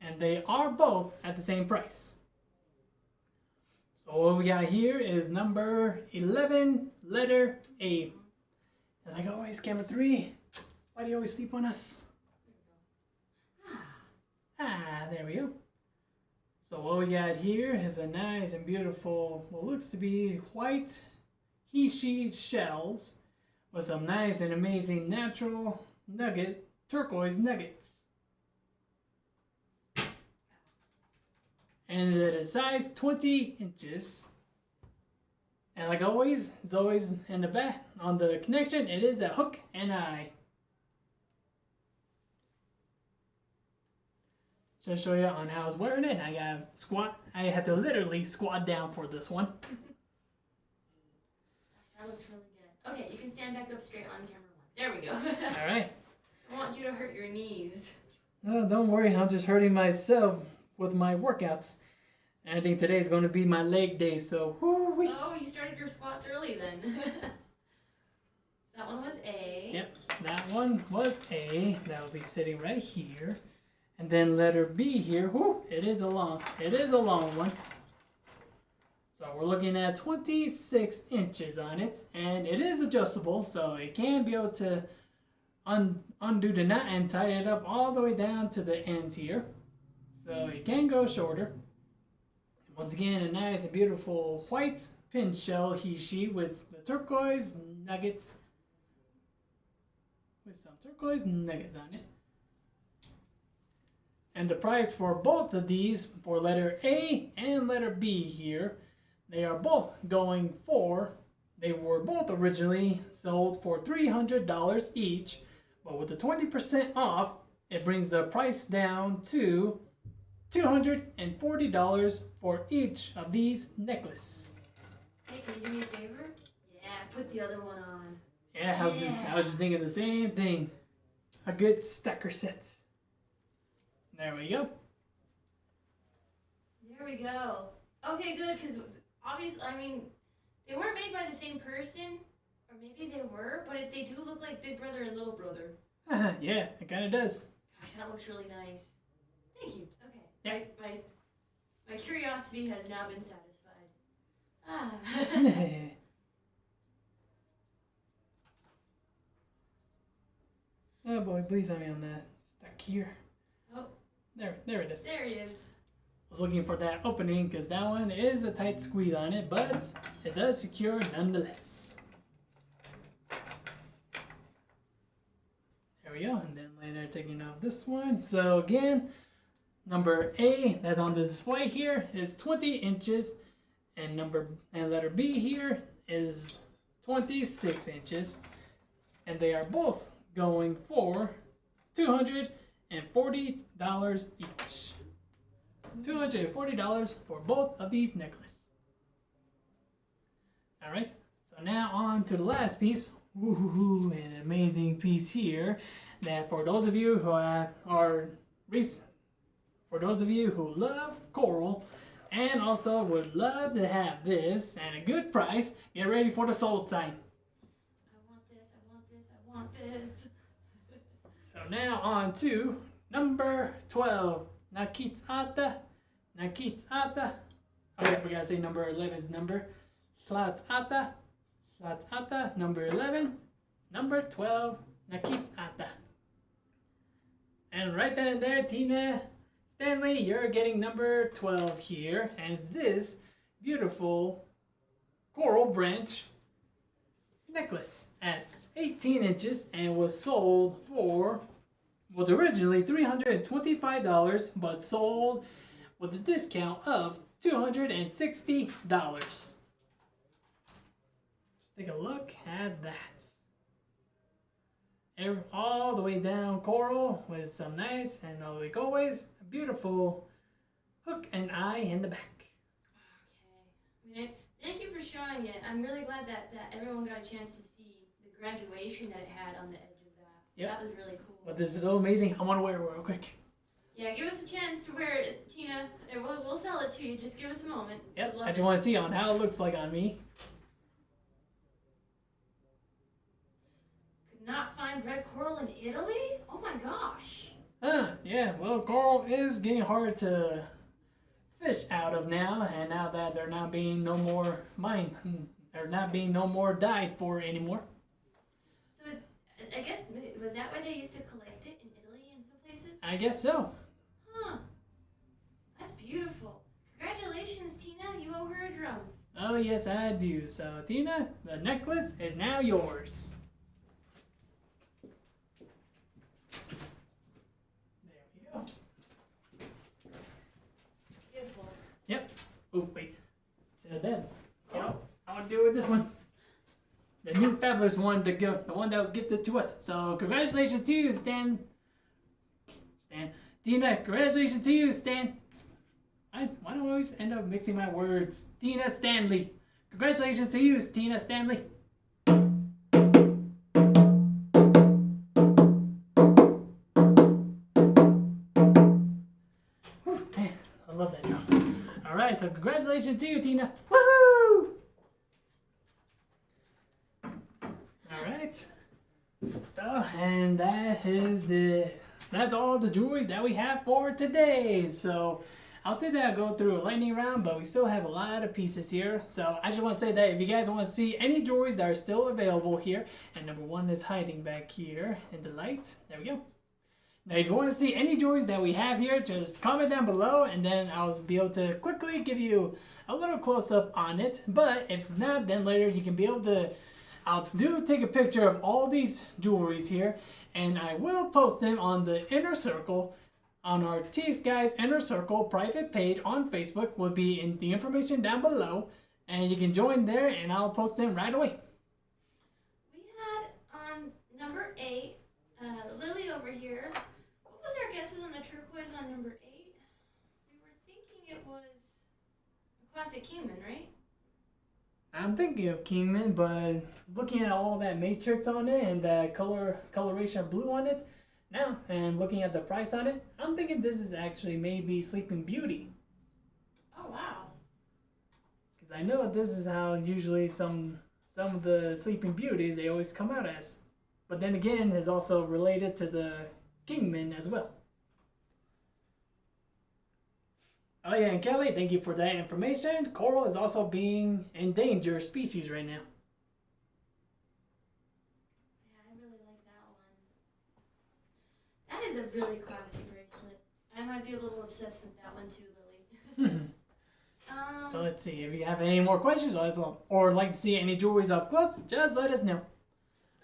And they are both at the same price. So what we got here is number 11, letter A. And like always, camera 3, why do you always sleep on us? There we go. So what we got here is a nice and beautiful, what looks to be white he-she shells with some nice and amazing natural turquoise nuggets. And it is size 20 inches. And like always, it's always in the back on the connection, it is a hook and eye. Just show you on how I was wearing it. I had to literally squat down for this one. That looks really good. Okay, you can stand back up straight on camera 1. There we go. All right. I want you to hurt your knees. Oh, don't worry, I'm just hurting myself with my workouts. I think today is going to be my leg day, so whoo-wee. Oh, you started your squats early then. That one was A. Yep, that one was A. That will be sitting right here. And then letter B here. Whoo, it is a long one. So we're looking at 26 inches on it, and it is adjustable, so it can be able to undo the knot and tighten it up all the way down to the ends here. So it can go shorter. Once again, a nice and beautiful white pin shell he she with the turquoise nuggets, with some turquoise nuggets on it. And the price for both of these, for letter A and letter B here, they are both going for, they were both originally sold for $300 each, but with the 20% off, it brings the price down to $240 for each of these necklaces. Hey, can you do me a favor? Yeah, put the other one on. Yeah, I was just thinking the same thing. A good stacker set. There we go. There we go. Okay, good, because obviously, I mean, they weren't made by the same person, or maybe they were, but they do look like Big Brother and Little Brother. Yeah, it kind of does. Gosh, that looks really nice. Thank you. Okay. Yep. My curiosity has now been satisfied. Ah. Oh boy, please let me on that. Stuck here. Oh. There it is. There he is. I was looking for that opening because that one is a tight squeeze on it, but it does secure nonetheless. There we go, and then later taking out this one. So again, number A that's on the display here is 20 inches, and letter B here is 26 inches, and they are both going for $240 each. $240 for both of these necklaces. All right, so now on to the last piece. Ooh, an amazing piece here. That for those of you who for those of you who love coral and also would love to have this at a good price, get ready for the sold sign. I want this, I want this, I want this. So now on to number 12. Nakits ata. Oh, I forgot to say number 11's number. Slats ata. Number 11. Number 12. Nakits ata. And right then and there, Tina Stanley, you're getting number 12 here. And it's this beautiful coral branch necklace at 18 inches and was originally $325, but sold with a discount of $260. Just take a look at that. All the way down coral with some nice and like always beautiful hook and eye in the back. Okay. Thank you for showing it. I'm really glad that everyone got a chance to see the graduation that it had on the edge of that. Yep. That was really cool. But this is so amazing. I want to wear it real quick. Yeah, give us a chance to wear it, Tina, and we'll sell it to you. Just give us a moment. Yep, I just want to see on how it looks like on me. Could not find red coral in Italy? Oh my gosh. Yeah, well, coral is getting hard to fish out of now, and now that they're not being no more dyed for anymore. So, I guess, was that why they used to collect it in Italy and some places? I guess so. Huh. That's beautiful. Congratulations, Tina. You owe her a drum. Oh, yes, I do. So, Tina, the necklace is now yours. There we go. Beautiful. Yep. Oh, wait. It's in the bed. Oh, I want to do it with this one. The new fabulous one, the one that was gifted to us. So, congratulations to you, Stan. Tina, congratulations to you, Stan. Why do I always end up mixing my words? Tina Stanley. Congratulations to you, Tina Stanley. Whew, man, I love that drum. All right, so congratulations to you, Tina. Woohoo! All right. So, and that's all the jewelry that we have for today. So, I'll say that I'll go through a lightning round, but we still have a lot of pieces here. So I just want to say that if you guys want to see any jewelries that are still available here, and number one is hiding back here in the light. There we go. Now, if you want to see any jewelries that we have here, just comment down below, and then I'll be able to quickly give you a little close-up on it. But if not, then later you can be able to... I'll take a picture of all these jewelries here, and I will post them on the Inner Circle, on our T.Skies Inner Circle private page on Facebook. Will be in the information down below, and you can join there, and I'll post them right away. We had on number 8, Lily over here. What was our guesses on the turquoise on number 8? We were thinking it was a classic Kingman, right? I'm thinking of Kingman, but looking at all that matrix on it and the coloration of blue on it now, and looking at the price on it, I'm thinking this is actually maybe Sleeping Beauty. Oh wow! Because I know this is how usually some of the Sleeping Beauties they always come out as, but then again, it's also related to the Kingman as well. Oh yeah, and Kelly, thank you for that information. Coral is also being endangered species right now. Yeah, I really like that one. That is a really classy bracelet. I might be a little obsessed with that one too, Lily. So let's see, if you have any more questions or like to see any jewelries up close, just let us know.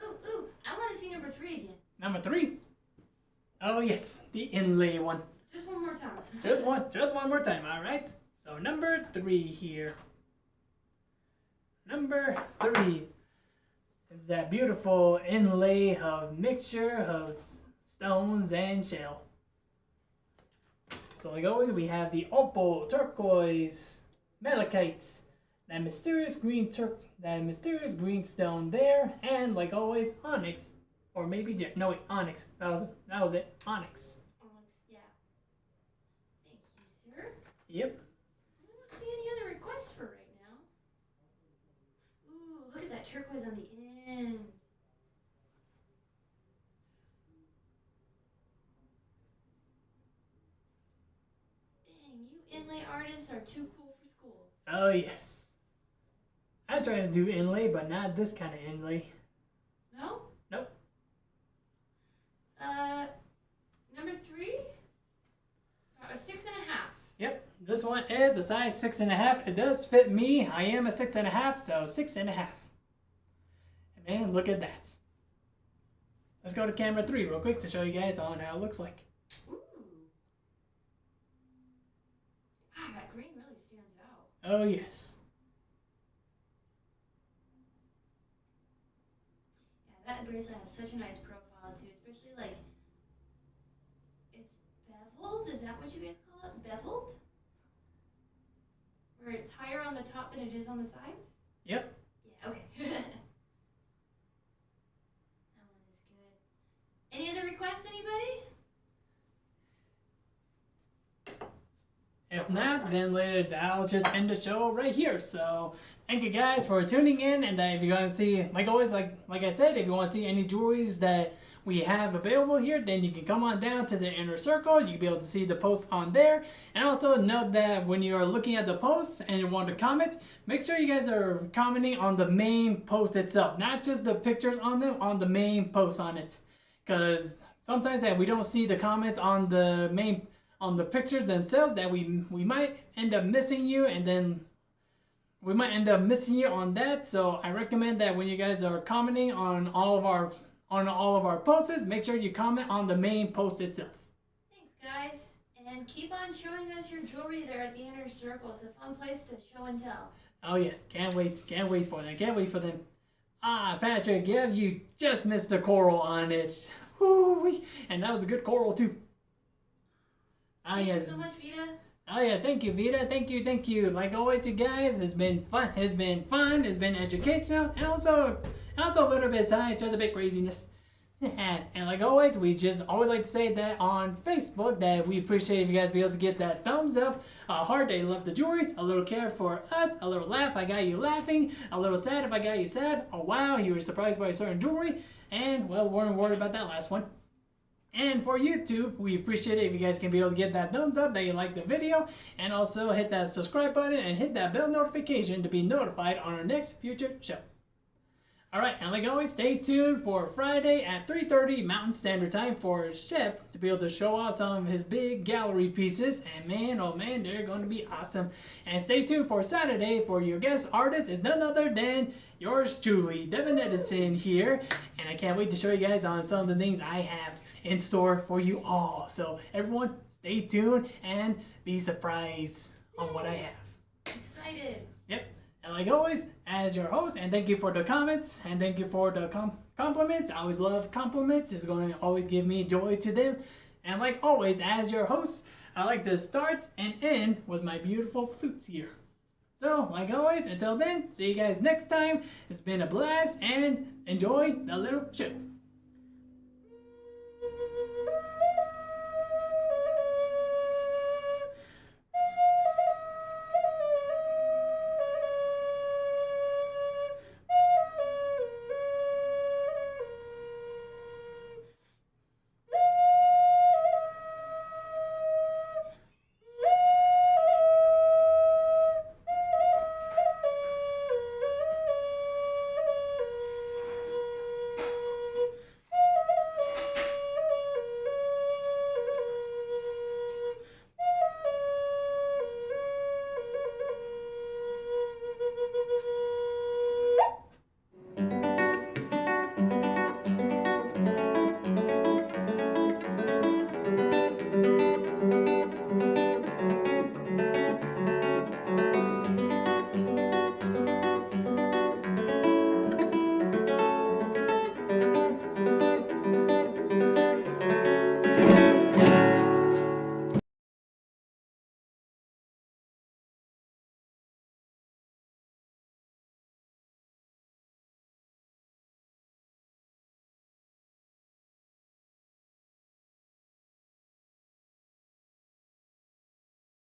Ooh, I want to see number 3 again. Number 3. Oh yes, the inlay one. Just one more time. Just one more time, alright? So number 3 here. Number 3 is that beautiful inlay of mixture of stones and shell. So like always, we have the opal, turquoise, malachite, that mysterious green stone there, and like always, onyx, or maybe onyx. That was it, onyx. Yep. I don't see any other requests for right now. Ooh, look at that turquoise on the end. Dang, you inlay artists are too cool for school. Oh yes. I try to do inlay, but not this kind of inlay. No? Nope. Number 3? 6.5. Yep. This one is a size 6.5. It does fit me. I am a 6.5, so 6.5. And man, look at that. Let's go to camera 3 real quick to show you guys on how it looks like. Ooh. Wow, that green really stands out. Oh yes. Yeah, that bracelet has such a nice profile too, especially like it's beveled. Is that what you guys call it? Beveled? Where it's higher on the top than it is on the sides? Yep. Yeah, okay. That one is good. Any other requests, anybody? If not, then later I'll just end the show right here. So thank you guys for tuning in, and if you're gonna see, like always, like I said, if you want to see any jewelries that we have available here, then you can come on down to the Inner Circle. You can be able to see the posts on there. And also note that when you're looking at the posts and you want to comment, make sure you guys are commenting on the main post itself, not just the pictures on them, on the main post on it. Because sometimes that we don't see the comments on the pictures themselves, that we might end up missing you, and then we might end up missing you on that. So I recommend that when you guys are commenting on all of our posts, make sure you comment on the main post itself. Thanks, guys. And keep on showing us your jewelry there at the Inner Circle. It's a fun place to show and tell. Oh yes, can't wait for them. Ah, Patrick, yeah, you just missed the coral on it. Woo-wee. And that was a good coral too. Thank you so much, Vita. Oh yeah, thank you, Vita. Thank you. Like always, you guys, it's been fun. It's been educational, and also a little bit of time, just a bit craziness. And like always, we just always like to say that on Facebook that we appreciate if you guys be able to get that thumbs up, a heart that you love the jewelries, a little care for us, a little laugh, I got you laughing, a little sad if I got you sad, oh wow, you were surprised by a certain jewelry, and well, weren't worried about that last one. And for YouTube, we appreciate it if you guys can be able to get that thumbs up that you like the video, and also hit that subscribe button and hit that bell notification to be notified on our next future show. Alright, and like always, stay tuned for Friday at 3:30 Mountain Standard Time for Shep to be able to show off some of his big gallery pieces. And man, oh man, they're going to be awesome. And stay tuned for Saturday for your guest artist is none other than yours truly, Devin Edison here. And I can't wait to show you guys on some of the things I have in store for you all. So everyone, stay tuned and be surprised on what I have. Excited. Yep. And like always, as your host, and thank you for the comments, and thank you for the compliments. I always love compliments. It's going to always give me joy to them. And like always, as your host, I like to start and end with my beautiful flutes here. So, like always, until then, see you guys next time. It's been a blast, and enjoy the little show.